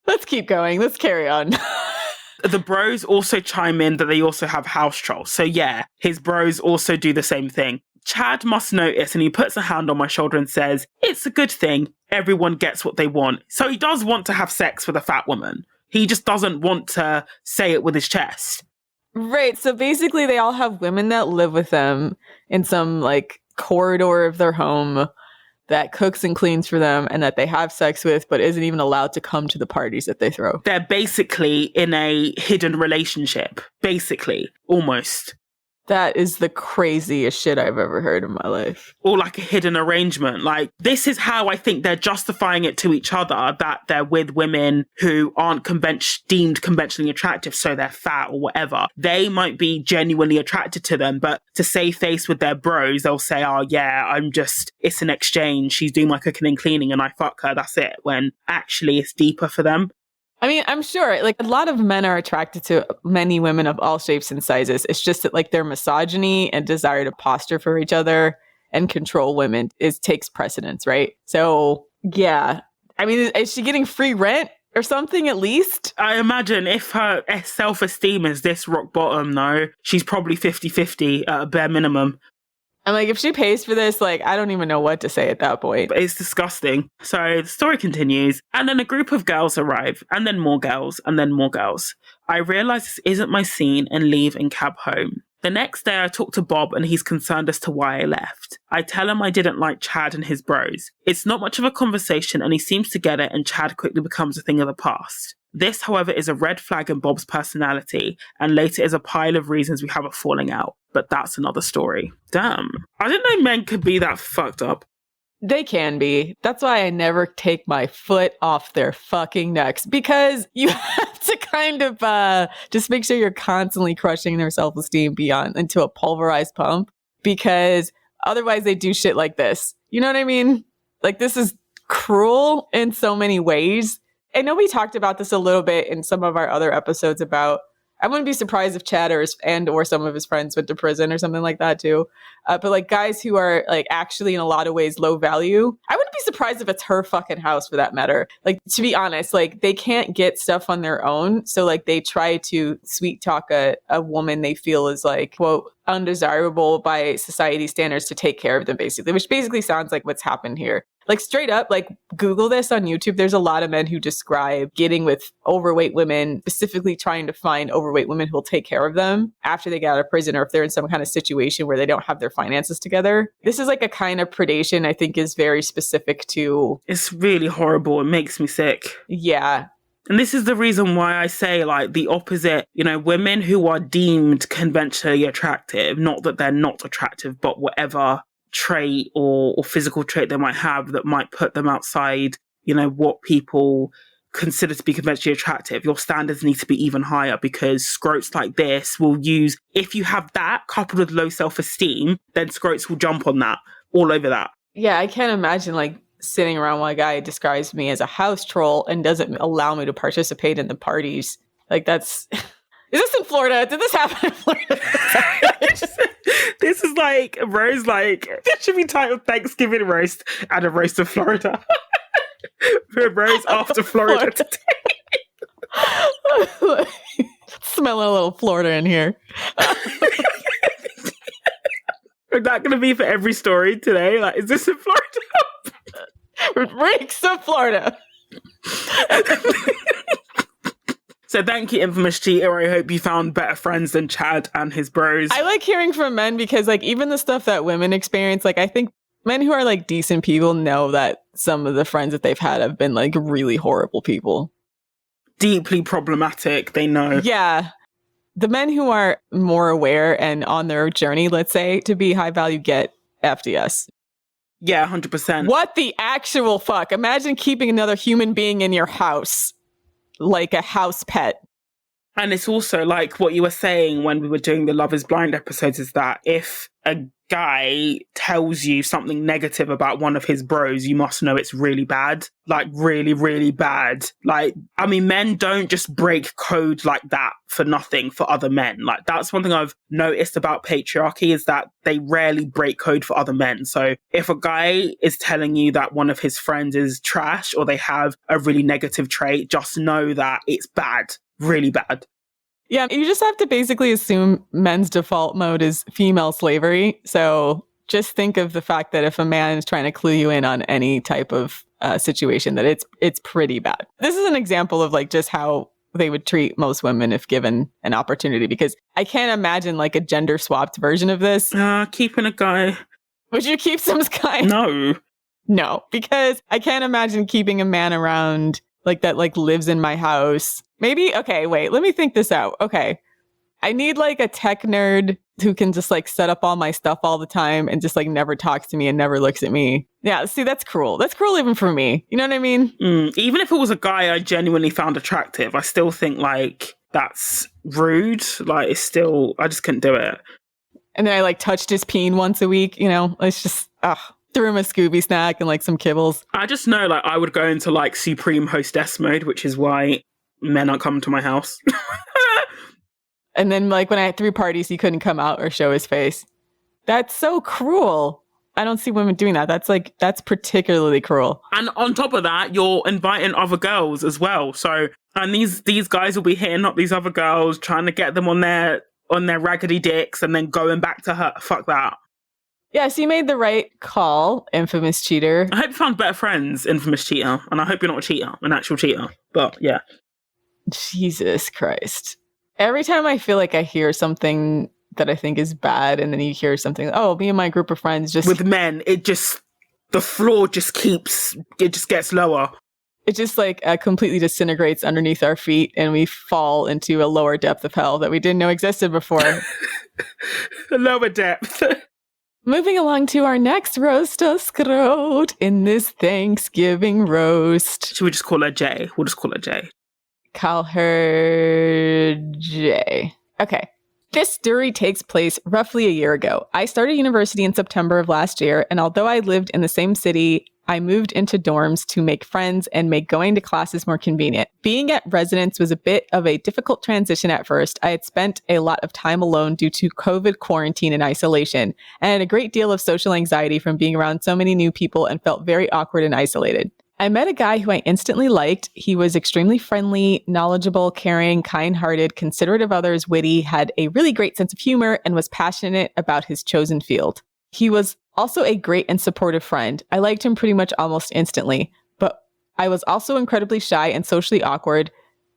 Let's keep going. Let's carry on. The bros also chime in that they also have house trolls. So yeah, his bros also do the same thing. Chad must notice, and he puts a hand on my shoulder and says, it's a good thing. Everyone gets what they want. So he does want to have sex with a fat woman. He just doesn't want to say it with his chest. Right. So basically they all have women that live with them in some like corridor of their home that cooks and cleans for them, and that they have sex with, but isn't even allowed to come to the parties that they throw. They're basically in a hidden relationship. Basically. Almost. That is the craziest shit I've ever heard in my life. Or like a hidden arrangement. Like, this is how I think they're justifying it to each other, that they're with women who aren't deemed conventionally attractive, so they're fat or whatever. They might be genuinely attracted to them, but to save face with their bros, they'll say, oh yeah, it's an exchange. She's doing my cooking and cleaning and I fuck her, that's it. When actually it's deeper for them. I mean, I'm sure like a lot of men are attracted to many women of all shapes and sizes. It's just that like their misogyny and desire to posture for each other and control women takes precedence, right? So yeah, I mean, is she getting free rent or something at least? I imagine if her self-esteem is this rock bottom, though, she's probably 50-50 at a bare minimum. I'm like, if she pays for this, like, I don't even know what to say at that point. But it's disgusting. So the story continues, and then a group of girls arrive, and then more girls, and then more girls. I realise this isn't my scene and leave and cab home. The next day I talk to Bob and he's concerned as to why I left. I tell him I didn't like Chad and his bros. It's not much of a conversation and he seems to get it, and Chad quickly becomes a thing of the past. This, however, is a red flag in Bob's personality, and later is a pile of reasons we have a falling out. But that's another story. Damn. I didn't know men could be that fucked up. They can be. That's why I never take my foot off their fucking necks, because you have to kind of just make sure you're constantly crushing their self-esteem beyond into a pulverized pump, because otherwise they do shit like this. You know what I mean? Like, this is cruel in so many ways. I know we talked about this a little bit in some of our other episodes about, I wouldn't be surprised if Chad or some of his friends went to prison or something like that too. But like guys who are like actually in a lot of ways low value, I wouldn't be surprised if it's her fucking house for that matter. Like, to be honest, like they can't get stuff on their own. So like they try to sweet talk a woman they feel is like, quote, undesirable by society standards to take care of them, basically, which basically sounds like what's happened here. Like, straight up, like, Google this on YouTube. There's a lot of men who describe getting with overweight women, specifically trying to find overweight women who'll take care of them after they get out of prison, or if they're in some kind of situation where they don't have their finances together. This is like a kind of predation I think is very specific to... It's really horrible. It makes me sick. Yeah. And this is the reason why I say, like, the opposite, women who are deemed conventionally attractive, not that they're not attractive, but whatever trait or physical trait they might have that might put them outside, what people consider to be conventionally attractive. Your standards need to be even higher, because scrotes like this will use, if you have that coupled with low self-esteem, then scrotes will jump on that, all over that. Yeah, I can't imagine, like, sitting around while a guy describes me as a house troll and doesn't allow me to participate in the parties. Like, that's... Is this in Florida? Did this happen in Florida? This is like Rose, like, that should be titled Thanksgiving Roast and a Roast of Florida. Rose after Florida today. Smelling a little Florida in here. Is that going to be for every story today? Like, is this in Florida? Reeks of Florida. So thank you, infamous cheater. I hope you found better friends than Chad and his bros. I like hearing from men because, like, even the stuff that women experience, like, I think men who are, like, decent people know that some of the friends that they've had have been, like, really horrible people. Deeply problematic, they know. Yeah. The men who are more aware and on their journey, let's say, to be high value get FDS. Yeah, 100%. What the actual fuck? Imagine keeping another human being in your house, like a house pet. And it's also like what you were saying when we were doing the Love is Blind episodes, is that if a guy tells you something negative about one of his bros, you must know it's really bad. Like really, really bad. Like, I mean, men don't just break code like that for nothing for other men. Like, that's one thing I've noticed about patriarchy, is that they rarely break code for other men. So if a guy is telling you that one of his friends is trash or they have a really negative trait, just know that it's bad. Really bad. Yeah, you just have to basically assume men's default mode is female slavery. So just think of the fact that if a man is trying to clue you in on any type of situation, that it's pretty bad. This is an example of like just how they would treat most women if given an opportunity, because I can't imagine like a gender swapped version of this. Keeping a guy. Would you keep some guy? No, because I can't imagine keeping a man around like that, like lives in my house. Maybe, okay, wait, let me think this out. Okay. I need like a tech nerd who can just like set up all my stuff all the time and just like never talks to me and never looks at me. Yeah, see, that's cruel. That's cruel even for me. You know what I mean? Even if it was a guy I genuinely found attractive, I still think like that's rude. Like it's still, I just couldn't do it. And then I like touched his peen once a week, you know, it's just, threw him a Scooby snack and like some kibbles. I just know like I would go into like supreme hostess mode, which is why men aren't coming to my house. And then like when I threw parties, he couldn't come out or show his face. That's so cruel. I don't see women doing that. That's particularly cruel. And on top of that, you're inviting other girls as well. So, and these guys will be hitting up these other girls, trying to get them on their raggedy dicks and then going back to her. Fuck that. Yes, you made the right call, infamous cheater. I hope you found better friends, infamous cheater. And I hope you're not a cheater, an actual cheater. But yeah. Jesus Christ. Every time I feel like I hear something that I think is bad, and then you hear something, oh, me and my group of friends just... With men, the floor just gets lower. It just like completely disintegrates underneath our feet, and we fall into a lower depth of hell that we didn't know existed before. A lower depth. Moving along to our next Roast-A-Scrote in this Thanksgiving roast. Should we just call her Jay? We'll just call her Jay. Call her Jay. Okay. This story takes place roughly a year ago. I started university in September of last year, and although I lived in the same city, I moved into dorms to make friends and make going to classes more convenient. Being at residence was a bit of a difficult transition at first. I had spent a lot of time alone due to COVID quarantine and isolation, and had a great deal of social anxiety from being around so many new people and felt very awkward and isolated. I met a guy who I instantly liked. He was extremely friendly, knowledgeable, caring, kind-hearted, considerate of others, witty, had a really great sense of humor, and was passionate about his chosen field. He was also a great and supportive friend. I liked him pretty much almost instantly, but I was also incredibly shy and socially awkward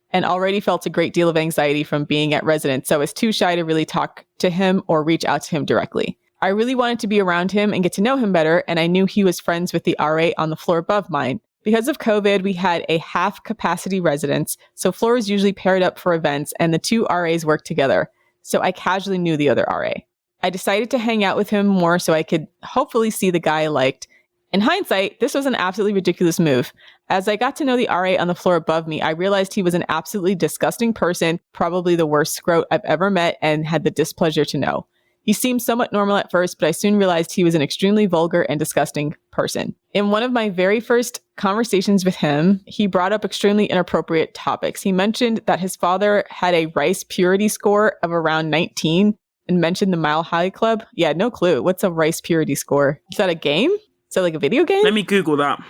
and already felt a great deal of anxiety from being at residence, so I was too shy to really talk to him or reach out to him directly. I really wanted to be around him and get to know him better, and I knew he was friends with the RA on the floor above mine. Because of COVID, we had a half-capacity residence, so floors usually paired up for events, and the two RAs worked together, so I casually knew the other RA. I decided to hang out with him more so I could hopefully see the guy I liked. In hindsight, this was an absolutely ridiculous move. As I got to know the RA on the floor above me, I realized he was an absolutely disgusting person, probably the worst scrote I've ever met, and had the displeasure to know. He seemed somewhat normal at first, but I soon realized he was an extremely vulgar and disgusting person. In one of my very first conversations with him, he brought up extremely inappropriate topics. He mentioned that his father had a rice purity score of around 19 and mentioned the Mile High Club. Yeah, no clue. What's a rice purity score? Is that a game? Is that like a video game? Let me Google that.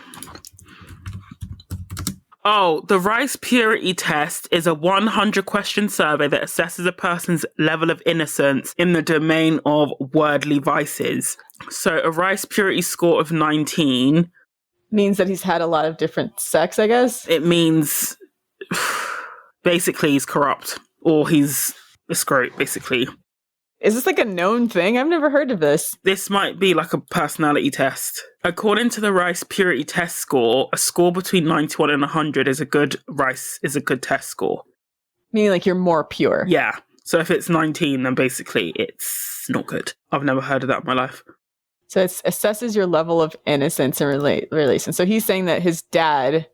Oh, the rice purity test is a 100-question survey that assesses a person's level of innocence in the domain of worldly vices. So a rice purity score of 19... means that he's had a lot of different sex, I guess? It means basically he's corrupt. Or he's a scrote, basically. Is this like a known thing? I've never heard of this. This might be like a personality test. According to the rice purity test score, a score between 91 and 100 is a good test score. Meaning like you're more pure. Yeah. So if it's 19, then basically it's not good. I've never heard of that in my life. So it assesses your level of innocence and relation. So he's saying that his dad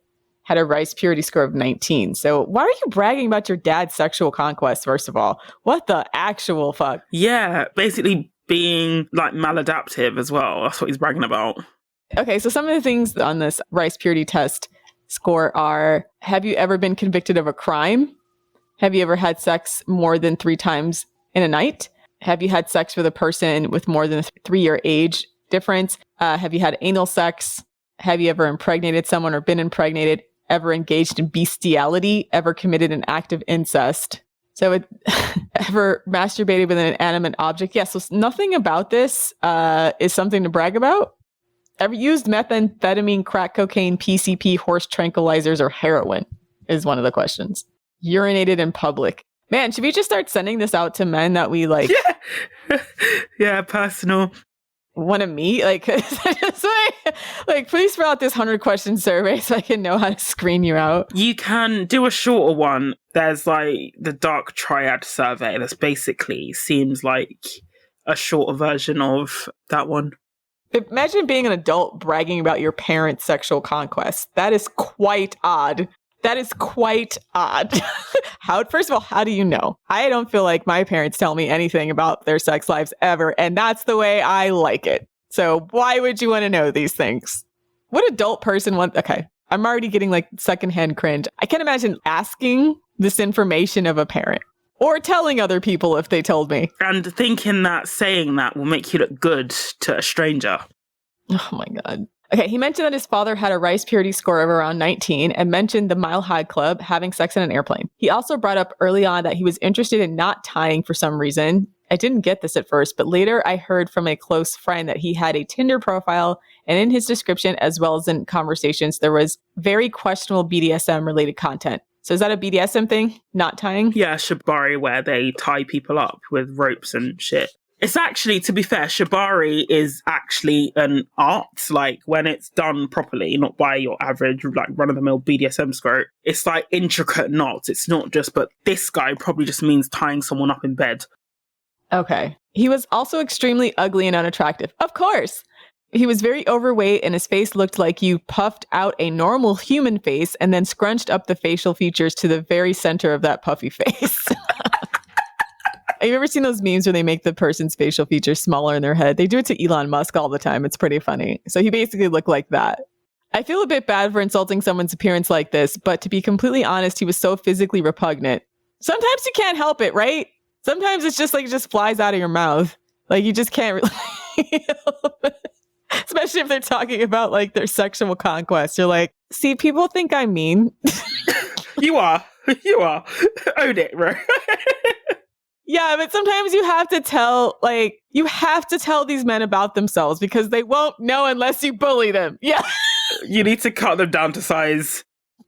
had a rice purity score of 19. So why are you bragging about your dad's sexual conquest, first of all? What the actual fuck? Yeah, basically being like maladaptive as well. That's what he's bragging about. Okay, so some of the things on this rice purity test score are, have you ever been convicted of a crime? Have you ever had sex more than 3 times in a night? Have you had sex with a person with more than a 3-year age difference? Have you had anal sex? Have you ever impregnated someone or been impregnated? Ever engaged in bestiality? Ever committed an act of incest? So ever masturbated with an inanimate object? Yes, so nothing about this is something to brag about. Ever used methamphetamine, crack cocaine, PCP, horse tranquilizers, or heroin is one of the questions. Urinated in public. Man, should we just start sending this out to men that we like? Yeah, yeah, personal. Want to meet? Like, please fill out this 100-question survey so I can know how to screen you out. You can do a shorter one. There's like the Dark Triad survey. That's basically seems like a shorter version of that one. Imagine being an adult bragging about your parents' sexual conquest. That is quite odd. That is quite odd. First of all, how do you know? I don't feel like my parents tell me anything about their sex lives ever, and that's the way I like it. So why would you want to know these things? What adult person wants... Okay, I'm already getting like secondhand cringe. I can't imagine asking this information of a parent or telling other people if they told me. And thinking that saying that will make you look good to a stranger. Oh my God. Okay, he mentioned that his father had a rice purity score of around 19 and mentioned the Mile High Club, having sex in an airplane. He also brought up early on that he was interested in not tying for some reason. I didn't get this at first, but later I heard from a close friend that he had a Tinder profile, and in his description, as well as in conversations, there was very questionable BDSM-related content. So is that a BDSM thing? Not tying? Yeah, shibari, where they tie people up with ropes and shit. It's actually, to be fair, shibari is actually an art, like when it's done properly, not by your average, like run-of-the-mill BDSM scrote. It's like intricate knots. It's not just, but this guy probably just means tying someone up in bed. Okay. He was also extremely ugly and unattractive. Of course. He was very overweight and his face looked like you puffed out a normal human face and then scrunched up the facial features to the very center of that puffy face. Have you ever seen those memes where they make the person's facial features smaller in their head? They do it to Elon Musk all the time. It's pretty funny. So he basically looked like that. I feel a bit bad for insulting someone's appearance like this, but to be completely honest, he was so physically repugnant. Sometimes you can't help it, right? Sometimes it's just like it just flies out of your mouth. Like you just can't really especially if they're talking about like their sexual conquest. You're like, see, people think I'm mean. You are. Own it, bro. Yeah, but sometimes you have to tell these men about themselves because they won't know unless you bully them. Yeah. You need to cut them down to size.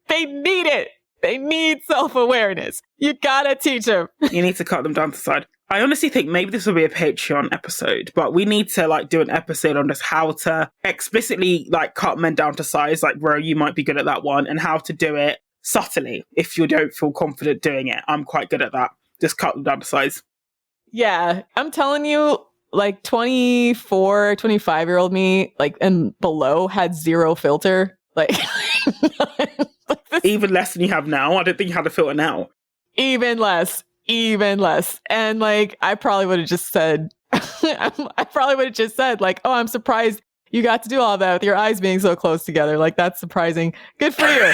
They need it. They need self-awareness. You gotta teach them. You need to cut them down to size. I honestly think maybe this will be a Patreon episode, but we need to like do an episode on just how to explicitly like cut men down to size. Like, bro, you might be good at that one, and how to do it subtly if you don't feel confident doing it. I'm quite good at that. Just cut them down to size. Yeah, I'm telling you, like 24, 25-year-old me, like, and below had zero filter. Like, even less than you have now. I don't think you had a filter now. Even less. And like, I probably would have just said, like, oh, I'm surprised you got to do all that with your eyes being so close together. Like, that's surprising. Good for you.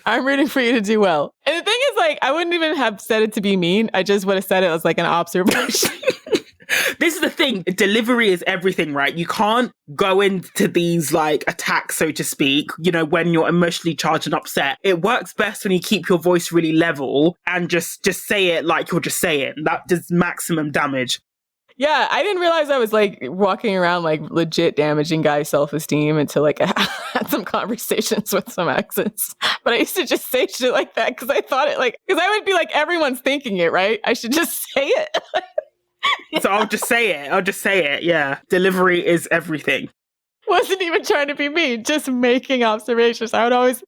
I'm rooting for you to do well. And the thing is, like, I wouldn't even have said it to be mean. I just would have said it as like an observation. This is the thing. Delivery is everything, right? You can't go into these like attacks, so to speak, you know, when you're emotionally charged and upset. It works best when you keep your voice really level and just say it like you're just saying. That does maximum damage. Yeah, I didn't realize I was like walking around like legit damaging guys' self-esteem until like I had some conversations with some exes. But I used to just say shit like that because I thought it like, because I would be like, everyone's thinking it, right? I should just say it. So I'll just say it. Yeah. Delivery is everything. Wasn't even trying to be mean, just making observations. I would always,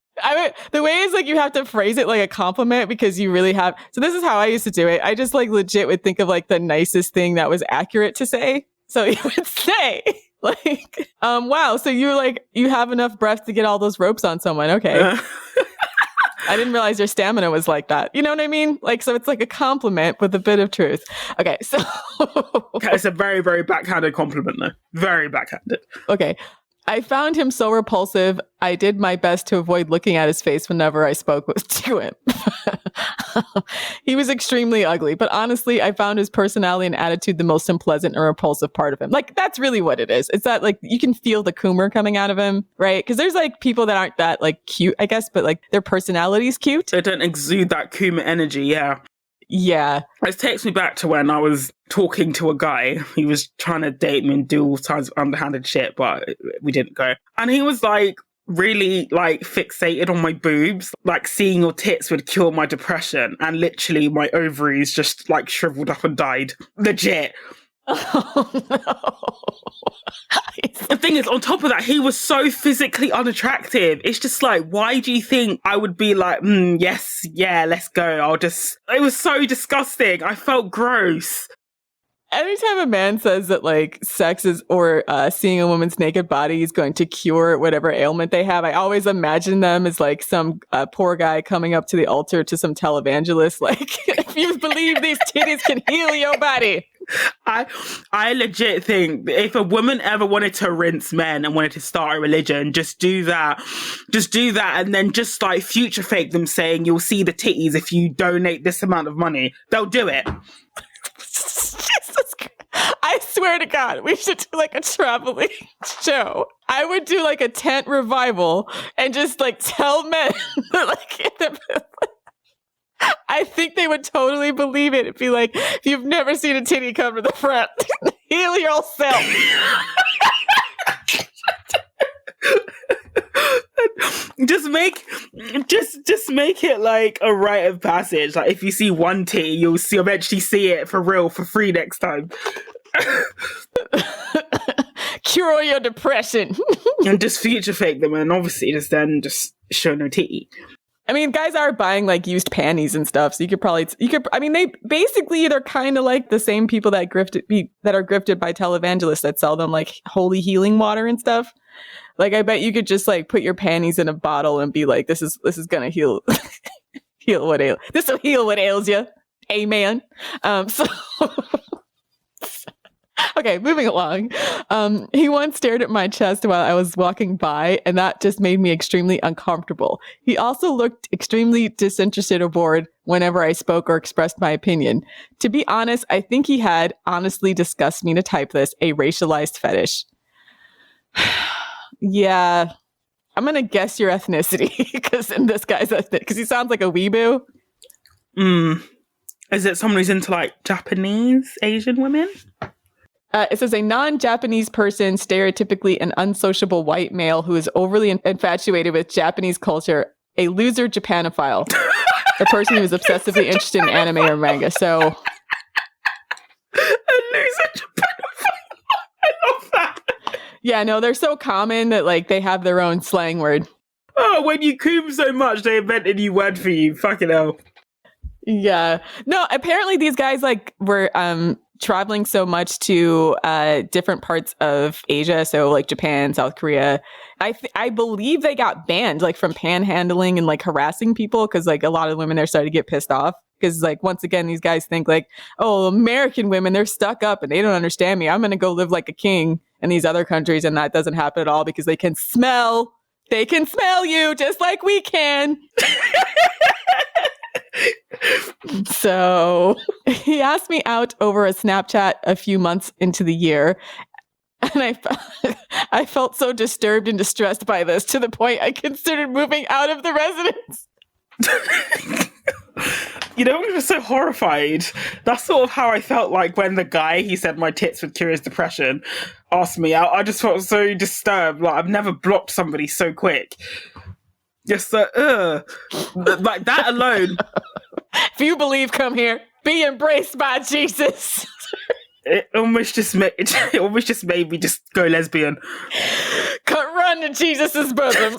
The way is like you have to phrase it like a compliment because you really have. So this is how I used to do it. I just like legit would think of like the nicest thing that was accurate to say. So you would say like, wow, so you have enough breath to get all those ropes on someone. Okay. I didn't realize your stamina was like that. You know what I mean? Like, so it's like a compliment with a bit of truth. Okay, so. It's a very, very backhanded compliment, though. Very backhanded. Okay. I found him so repulsive, I did my best to avoid looking at his face whenever I spoke to him. He was extremely ugly, but honestly, I found his personality and attitude the most unpleasant and repulsive part of him. Like, that's really what it is. It's that, like, you can feel the coomer coming out of him, right? Because there's, like, people that aren't that, like, cute, I guess, but, like, their personality's cute. They don't exude that coomer energy, yeah. Yeah. It takes me back to when I was talking to a guy. He was trying to date me and do all kinds of underhanded shit, but we didn't go. And he was like really like fixated on my boobs. Like seeing your tits would cure my depression. And literally my ovaries just like shriveled up and died. Legit. Oh, no. The thing is, on top of that, he was so physically unattractive. It's just like, why do you think I would be like, yes, yeah, let's go. It was so disgusting. I felt gross. Anytime a man says that like sex is or seeing a woman's naked body is going to cure whatever ailment they have, I always imagine them as like some poor guy coming up to the altar to some televangelist. Like, if you believe these titties can heal your body. I legit think if a woman ever wanted to rinse men and wanted to start a religion, just do that and then just like future fake them saying you'll see the titties if you donate this amount of money. They'll do it. Jesus Christ. I swear to God, we should do like a traveling show. I would do like a tent revival and just like tell men that like I think they would totally believe it. It'd be like, if you've never seen a titty come to the front, heal yourself. Just make it like a rite of passage. Like if you see one titty, you'll eventually see it for real for free next time. Cure your depression. And just future fake them, and obviously just show no titty. I mean, guys are buying like used panties and stuff, so they're kind of like the same people that are grifted by televangelists that sell them like holy healing water and stuff. Like, I bet you could just like put your panties in a bottle and be like, this is gonna heal, this will heal what ails you. Amen. Okay, moving along. He once stared at my chest while I was walking by, and that just made me extremely uncomfortable. He also looked extremely disinterested or bored whenever I spoke or expressed my opinion. To be honest, I think he had honestly disgusted me to type this, a racialized fetish. Yeah, I'm going to guess your ethnicity because in this guy's ethnic, because he sounds like a weeboo. Is it someone who's into like Japanese Asian women? It says a non-Japanese person, stereotypically an unsociable white male who is overly infatuated with Japanese culture, a loser Japanophile, a person who is obsessively interested in anime or manga. So, a loser Japanophile. I love that. Yeah, no, they're so common that like they have their own slang word. Oh, when you coom so much, they invented a new word for you. Fucking hell. Yeah. No, apparently these guys like were traveling so much to different parts of Asia, so like Japan, South Korea. I believe they got banned like from panhandling and like harassing people because like a lot of women there started to get pissed off because like once again these guys think like, oh, American women, they're stuck up and they don't understand me. I'm gonna go live like a king in these other countries, and that doesn't happen at all because they can smell you just like we can. So he asked me out over a Snapchat a few months into the year, and I felt so disturbed and distressed by this to the point I considered moving out of the residence. You know, I was so horrified. That's sort of how I felt like when the guy, he said my tits would cure his depression, asked me out. I just felt so disturbed. Like, I've never blocked somebody so quick. Just like that alone. If you believe, come here. Be embraced by Jesus. It almost just made me just go lesbian. Run to Jesus's bosom.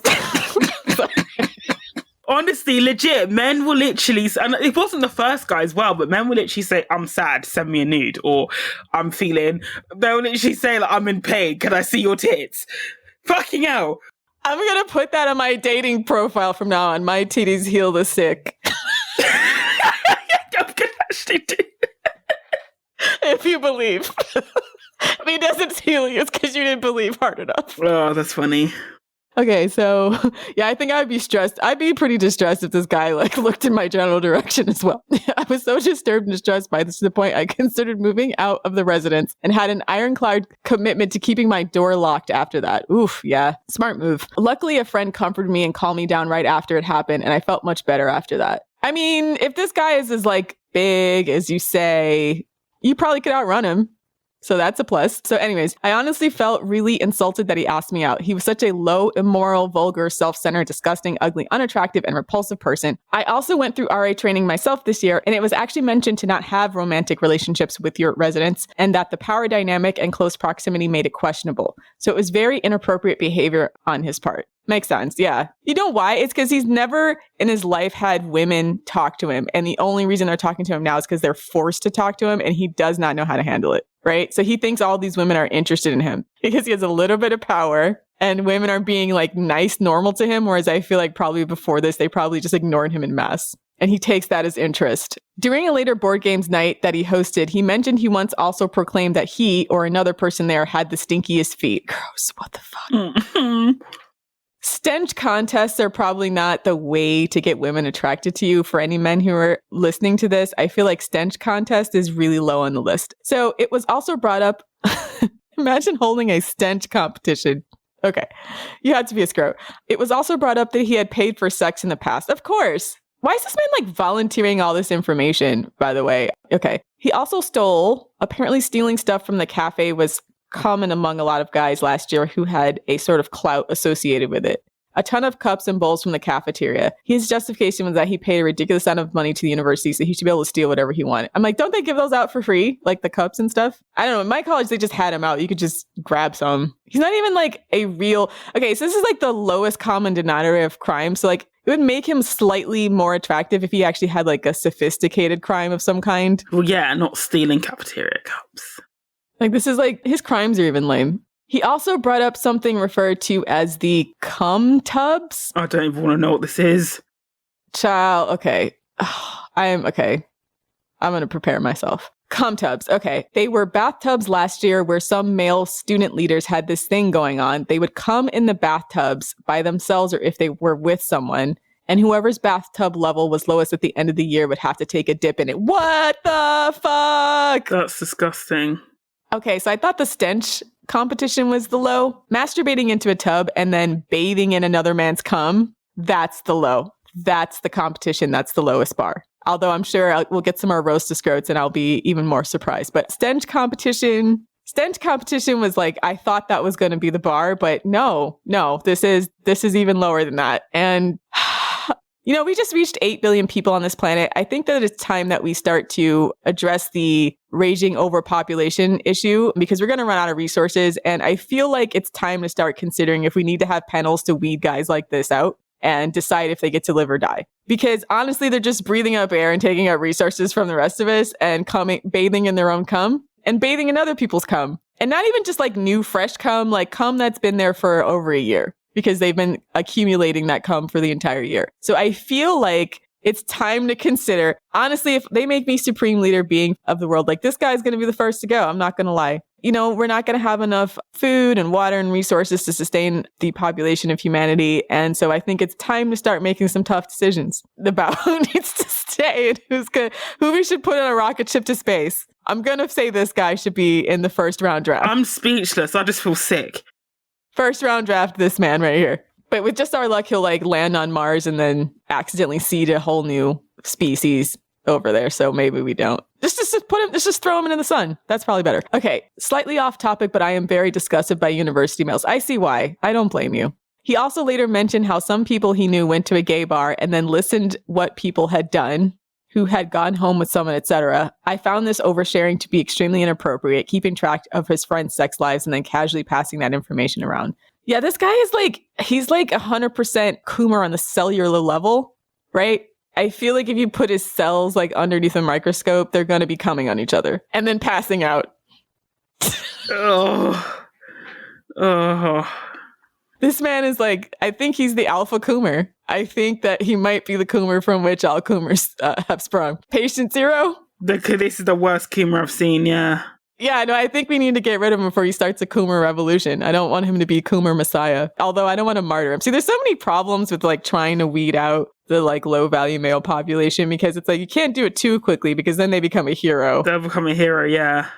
Honestly, legit, men will literally, and it wasn't the first guy as well, but men will literally say, I'm sad, send me a nude, or they'll literally say, like, I'm in pain, can I see your tits? Fucking hell. I'm going to put that on my dating profile from now on. My titties heal the sick. I'm going to actually do if you believe. If he doesn't heal you, it's because you didn't believe hard enough. Oh, that's funny. Okay, so yeah, I think I'd be stressed. I'd be pretty distressed if this guy like looked in my general direction as well. I was so disturbed and distressed by this to the point I considered moving out of the residence and had an ironclad commitment to keeping my door locked after that. Oof, yeah, smart move. Luckily, a friend comforted me and calmed me down right after it happened, and I felt much better after that. I mean, if this guy is as like big as you say, you probably could outrun him. So that's a plus. So anyways, I honestly felt really insulted that he asked me out. He was such a low, immoral, vulgar, self-centered, disgusting, ugly, unattractive, and repulsive person. I also went through RA training myself this year, and it was actually mentioned to not have romantic relationships with your residents, and that the power dynamic and close proximity made it questionable. So it was very inappropriate behavior on his part. Makes sense. Yeah. You know why? It's because he's never in his life had women talk to him. And the only reason they're talking to him now is because they're forced to talk to him, and he does not know how to handle it. Right. So he thinks all these women are interested in him because he has a little bit of power and women are being like nice, normal to him. Whereas I feel like probably before this, they probably just ignored him en masse. And he takes that as interest. During a later board games night that he hosted, he mentioned he once also proclaimed that he or another person there had the stinkiest feet. Gross. What the fuck? Stench contests are probably not the way to get women attracted to you. For any men who are listening to this, I feel like stench contest is really low on the list. So it was also brought up, imagine holding a stench competition. Okay, you had to be a scrote. It was also brought up that he had paid for sex in the past. Of course. Why is this man like volunteering all this information, by the way? Okay. He also apparently stealing stuff from the cafe was common among a lot of guys last year who had a sort of clout associated with it. A ton of cups and bowls from the cafeteria. His justification was that he paid a ridiculous amount of money to the university, so he should be able to steal whatever he wanted. I'm like, don't they give those out for free? Like the cups and stuff? I don't know. In my college, they just had them out. You could just grab some. He's not even like a real... Okay, so this is like the lowest common denominator of crime. So like, it would make him slightly more attractive if he actually had like a sophisticated crime of some kind. Well, yeah, not stealing cafeteria cups. Like, this is like, his crimes are even lame. He also brought up something referred to as the cum tubs. I don't even want to know what this is. Child, okay. I'm going to prepare myself. Cum tubs, okay. They were bathtubs last year where some male student leaders had this thing going on. They would come in the bathtubs by themselves or if they were with someone. And whoever's bathtub level was lowest at the end of the year would have to take a dip in it. What the fuck? That's disgusting. Okay, so I thought the stench competition was the low. Masturbating into a tub and then bathing in another man's cum, that's the low. That's the competition. That's the lowest bar. Although I'm sure we'll get some more Roast-A-Scrotes and I'll be even more surprised. But stench competition was like, I thought that was going to be the bar, but no, this is even lower than that. And you know, we just reached 8 billion people on this planet. I think that it's time that we start to address the raging overpopulation issue because we're going to run out of resources. And I feel like it's time to start considering if we need to have panels to weed guys like this out and decide if they get to live or die. Because honestly, they're just breathing up air and taking out resources from the rest of us and bathing in their own cum and bathing in other people's cum. And not even just like new, fresh cum, like cum that's been there for over a year. Because they've been accumulating that cum for the entire year. So I feel like it's time to consider, honestly, if they make me supreme leader being of the world, like this guy's going to be the first to go. I'm not going to lie. You know, we're not going to have enough food and water and resources to sustain the population of humanity. And so I think it's time to start making some tough decisions about who needs to stay and who we should put on a rocket ship to space. I'm going to say this guy should be in the first round draft. I'm speechless. I just feel sick. First round draft, this man right here. But with just our luck, he'll like land on Mars and then accidentally seed a whole new species over there. So maybe we don't. Just throw him into the sun. That's probably better. Okay, slightly off topic, but I am very disgusted by university males. I see why. I don't blame you. He also later mentioned how some people he knew went to a gay bar and then listened what people had done, who had gone home with someone, etc. I found this oversharing to be extremely inappropriate, keeping track of his friends' sex lives and then casually passing that information around. Yeah, this guy is like, he's like 100% Coomer on the cellular level. right? I feel like if you put his cells like underneath a microscope, they're going to be coming on each other and then passing out. Oh. This man is like, I think he's the alpha Coomer. I think that he might be the Coomer from which all Coomers have sprung. Patient zero? This is the worst Coomer I've seen, yeah. Yeah, no, I think we need to get rid of him before he starts a Coomer revolution. I don't want him to be Coomer Messiah, although I don't want to martyr him. See, there's so many problems with like trying to weed out the like low value male population because it's like you can't do it too quickly because then they become a hero. They'll become a hero, yeah.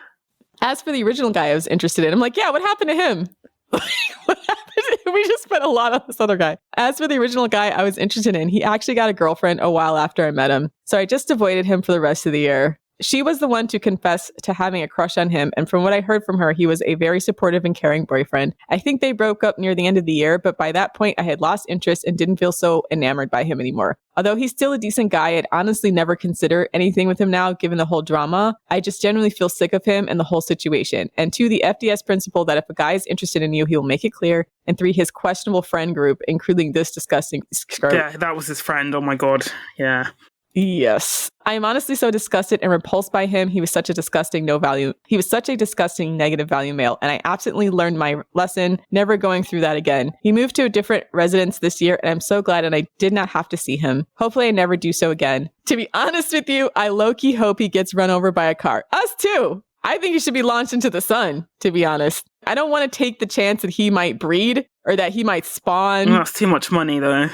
As for the original guy I was interested in, I'm like, yeah, what happened to him? What happened? We just spent a lot on this other guy. As for the original guy I was interested in, he actually got a girlfriend a while after I met him. So I just avoided him for the rest of the year. She was the one to confess to having a crush on him, and from what I heard from her, he was a very supportive and caring boyfriend. I think they broke up near the end of the year, but by that point, I had lost interest and didn't feel so enamored by him anymore. Although he's still a decent guy, I'd honestly never consider anything with him now, given the whole drama. I just genuinely feel sick of him and the whole situation. And 2, the FDS principle that if a guy is interested in you, he will make it clear. And 3, his questionable friend group, including this disgusting Scrote. Yeah, that was his friend. Oh my God. Yeah. Yes. I am honestly so disgusted and repulsed by him. He was such a disgusting negative value male. And I absolutely learned my lesson, never going through that again. He moved to a different residence this year, and I'm so glad and I did not have to see him. Hopefully I never do so again. To be honest with you, I low-key hope he gets run over by a car. Us too. I think he should be launched into the sun, to be honest. I don't want to take the chance that he might breed or that he might spawn. That's too much money though.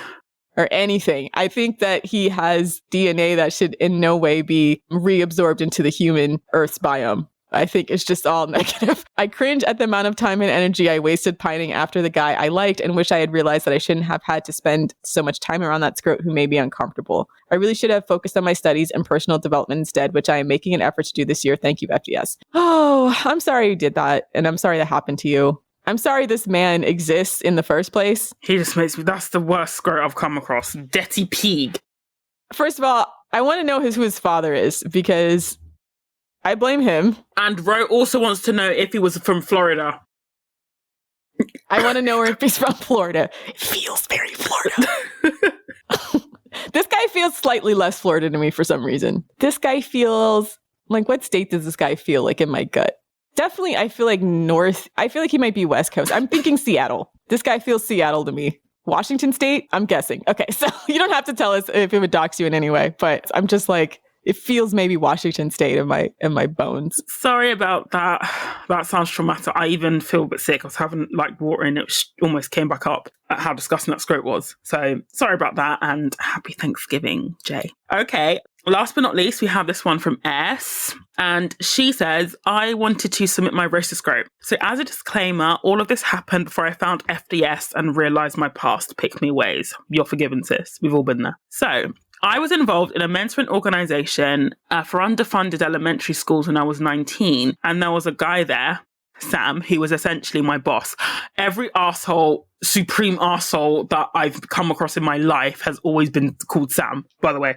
Or anything. I think that he has DNA that should in no way be reabsorbed into the human Earth's biome. I think it's just all negative. I cringe at the amount of time and energy I wasted pining after the guy I liked and wish I had realized that I shouldn't have had to spend so much time around that scrote who made me uncomfortable. I really should have focused on my studies and personal development instead, which I am making an effort to do this year. Thank you, FDS. Oh, I'm sorry you did that. And I'm sorry that happened to you. I'm sorry this man exists in the first place. He just makes me, that's the worst Scrote I've come across. Detty Peeg. First of all, I want to know who his father is because I blame him. And Ro also wants to know if he was from Florida. I want to know if he's from Florida. It feels very Florida. This guy feels slightly less Florida to me for some reason. This guy feels like, what state does this guy feel like in my gut? Definitely, I feel like north. I feel like he might be West Coast. I'm thinking Seattle. This guy feels Seattle to me. Washington State? I'm guessing. Okay, so you don't have to tell us if it would dox you in any way, but I'm just like, it feels maybe Washington State in my bones. Sorry about that. That sounds traumatic. I even feel a bit sick. I was having like water and it almost came back up at how disgusting that Scrote was. So sorry about that and happy Thanksgiving, Jay. Okay. Last but not least, we have this one from S. And she says, I wanted to submit my Roast-A-Scrote. So as a disclaimer, all of this happened before I found FDS and realised my past pick-me ways. You're forgiven, sis. We've all been there. So I was involved in a mentoring organisation for underfunded elementary schools when I was 19. And there was a guy there, Sam, who was essentially my boss. Every arsehole, supreme arsehole that I've come across in my life has always been called Sam, by the way.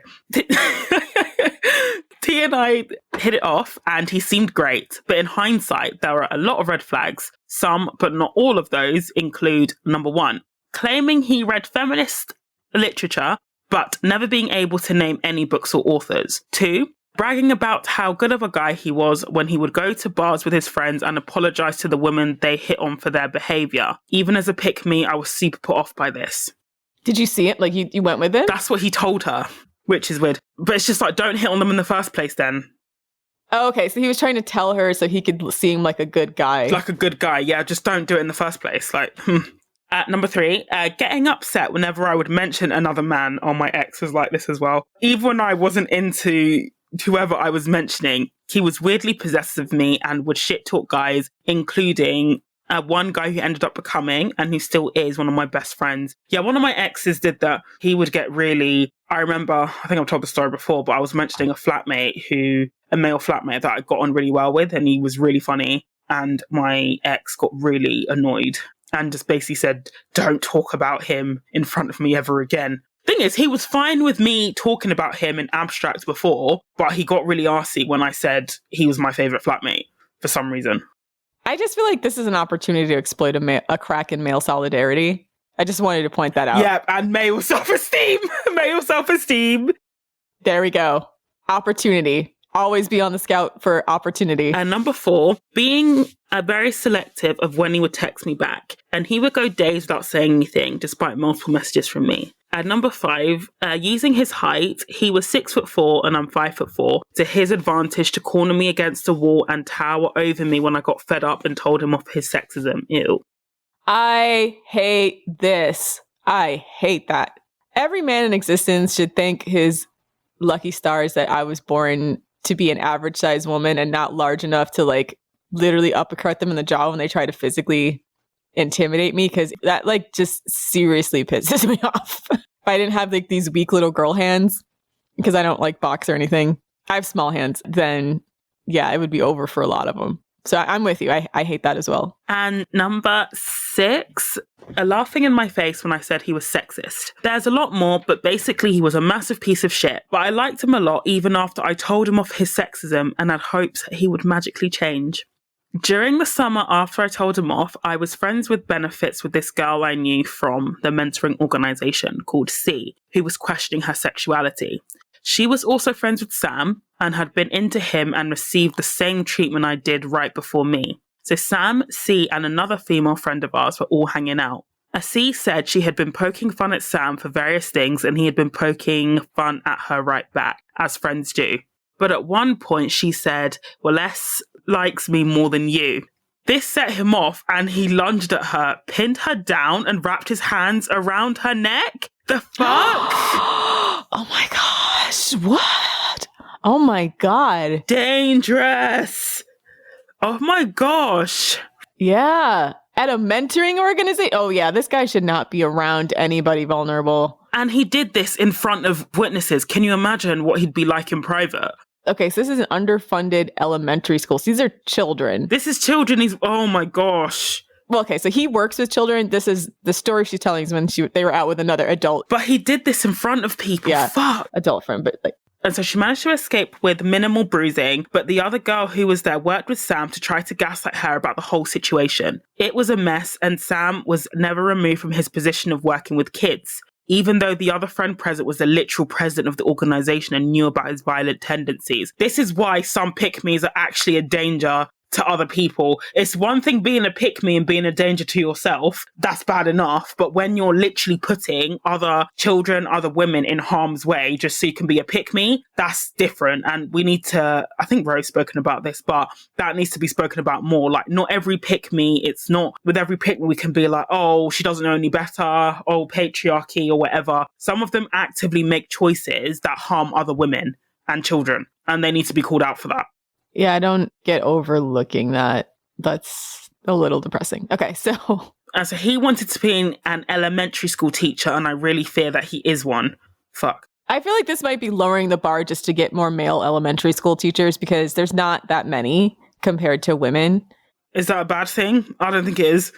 T and I hit it off and he seemed great. But in hindsight, there were a lot of red flags. Some, but not all of those, include number 1, claiming he read feminist literature, but never being able to name any books or authors. 2, bragging about how good of a guy he was when he would go to bars with his friends and apologise to the women they hit on for their behaviour. Even as a pick-me, I was super put off by this. Did you see it? Like you went with it? That's what he told her, which is weird. But it's just like, don't hit on them in the first place then. Oh, okay, so he was trying to tell her so he could seem like a good guy. Like a good guy, yeah, just don't do it in the first place. Like, Number 3, getting upset whenever I would mention another man. Oh, my ex was like this as well. Even when I wasn't into whoever I was mentioning, he was weirdly possessive of me and would shit talk guys, including one guy who ended up becoming, and who still is, one of my best friends. Yeah, one of my exes did that. He would get really, I remember, I think I've told the story before, but I was mentioning a male flatmate that I got on really well with, and he was really funny. And my ex got really annoyed and just basically said, don't talk about him in front of me ever again. Thing is, he was fine with me talking about him in abstract before, but he got really arsey when I said he was my favourite flatmate for some reason. I just feel like this is an opportunity to exploit a crack in male solidarity. I just wanted to point that out. Yep, and male self-esteem. Male self-esteem. There we go. Opportunity. Always be on the scout for opportunity. And number 4, being very selective of when he would text me back. And he would go days without saying anything, despite multiple messages from me. At number 5, using his height, he was 6'4" and I'm 5'4", to his advantage to corner me against the wall and tower over me when I got fed up and told him off his sexism. Ew. I hate this. I hate that. Every man in existence should thank his lucky stars that I was born to be an average sized woman and not large enough to like literally uppercut them in the jaw when they try to physically intimidate me, because that like just seriously pisses me off. If I didn't have like these weak little girl hands, because I don't like box or anything, I have small hands, then yeah, it would be over for a lot of them. So I'm with you. I hate that as well. And number 6, laughing in my face when I said he was sexist. There's a lot more, but basically he was a massive piece of shit. But I liked him a lot even after I told him off his sexism and had hopes he would magically change. During the summer after I told him off, I was friends with benefits with this girl I knew from the mentoring organisation called C, who was questioning her sexuality. She was also friends with Sam and had been into him and received the same treatment I did right before me. So Sam, C, and another female friend of ours were all hanging out. C said she had been poking fun at Sam for various things and he had been poking fun at her right back, as friends do. But at one point she said, "Well, Les likes me more than you." This set him off and he lunged at her, pinned her down and wrapped his hands around her neck. The fuck? Oh my gosh. What? Oh my God. Dangerous. Oh my gosh. Yeah. At a mentoring organization? Oh yeah, this guy should not be around anybody vulnerable. And he did this in front of witnesses. Can you imagine what he'd be like in private? Okay, so this is an underfunded elementary school. So these are children. This is children. Oh my gosh. Well, okay, so he works with children. This is the story she's telling is when they were out with another adult. But he did this in front of people. Yeah, fuck. Adult friend, but like. And so she managed to escape with minimal bruising, but the other girl who was there worked with Sam to try to gaslight her about the whole situation. It was a mess, and Sam was never removed from his position of working with kids, even though the other friend present was the literal president of the organization and knew about his violent tendencies. This is why some pick-me's are actually a danger to other people. It's one thing being a pick-me and being a danger to yourself. That's bad enough. But when you're literally putting other children, other women in harm's way just so you can be a pick-me, that's different. And we need to, I think Ro's spoken about this, but that needs to be spoken about more. Like, not every pick-me, it's not, with every pick-me we can be like, oh, she doesn't know any better, oh, patriarchy or whatever. Some of them actively make choices that harm other women and children, and they need to be called out for that. Yeah, I don't get overlooking that. That's a little depressing. Okay, so. And so he wanted to be an elementary school teacher, and I really fear that he is one. Fuck. I feel like this might be lowering the bar just to get more male elementary school teachers because there's not that many compared to women. Is that a bad thing? I don't think it is.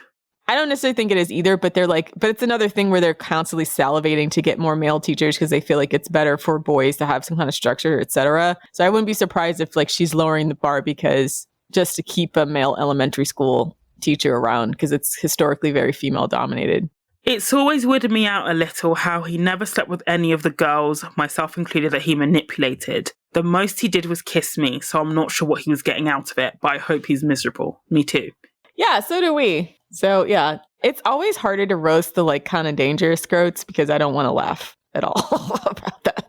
I don't necessarily think it is either, but but it's another thing where they're constantly salivating to get more male teachers because they feel like it's better for boys to have some kind of structure, etc. So I wouldn't be surprised if like she's lowering the bar because just to keep a male elementary school teacher around because it's historically very female dominated. It's always weirded me out a little how he never slept with any of the girls, myself included, that he manipulated. The most he did was kiss me, so I'm not sure what he was getting out of it, but I hope he's miserable. Me too. Yeah, so do we. So yeah, it's always harder to roast the like kind of dangerous scrotes because I don't want to laugh at all about that.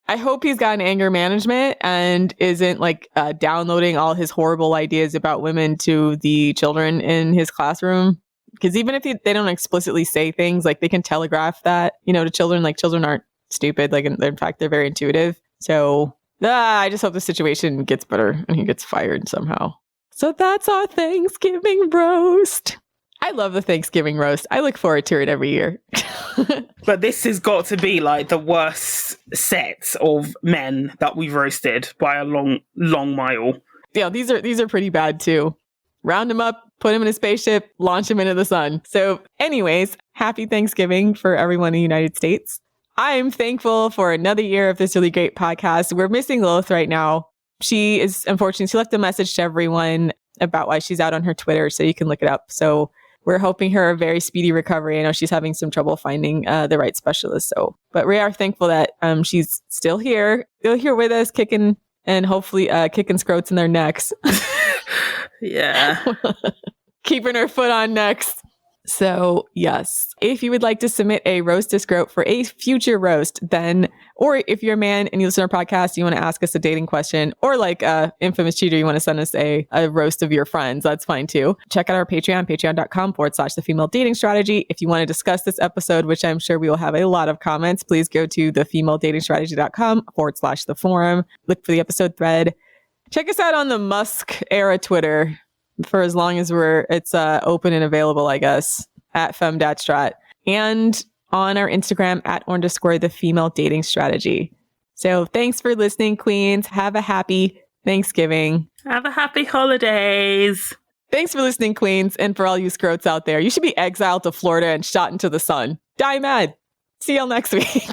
I hope he's got an anger management and isn't like downloading all his horrible ideas about women to the children in his classroom. Because even if they don't explicitly say things, like they can telegraph that, to children. Like children aren't stupid. Like in fact, they're very intuitive. So I just hope the situation gets better and he gets fired somehow. So that's our Thanksgiving roast. I love the Thanksgiving roast. I look forward to it every year. But this has got to be like the worst set of men that we've roasted by a long, long mile. Yeah, these are pretty bad too. Round him up, put him in a spaceship, launch him into the sun. So anyways, happy Thanksgiving for everyone in the United States. I'm thankful for another year of this really great podcast. We're missing Lilith right now. She left a message to everyone about why she's out on her Twitter, so you can look it up. So we're hoping her a very speedy recovery. I know she's having some trouble finding the right specialist. So, but we are thankful that she's still here with us, kicking and hopefully kicking scrotes in their necks. Yeah. Keeping her foot on next. So yes, if you would like to submit a Roast-A-Scrote for a future roast, then, or if you're a man and you listen to our podcast, you want to ask us a dating question, or like Infamous Cheater, you want to send us a roast of your friends, that's fine too. Check out our Patreon, patreon.com/the female dating strategy. If you want to discuss this episode, which I'm sure we will have a lot of comments, please go to thefemaledatingstrategy.com/the forum. Look for the episode thread. Check us out on the Musk era Twitter for as long as it's open and available, I guess, at fem.strat, and on our Instagram at _the female dating strategy. So thanks for listening, queens. Have a happy Thanksgiving. Have a happy holidays. Thanks for listening, queens. And for all you scrotes out there, you should be exiled to Florida and shot into the sun. Die mad. See y'all next week.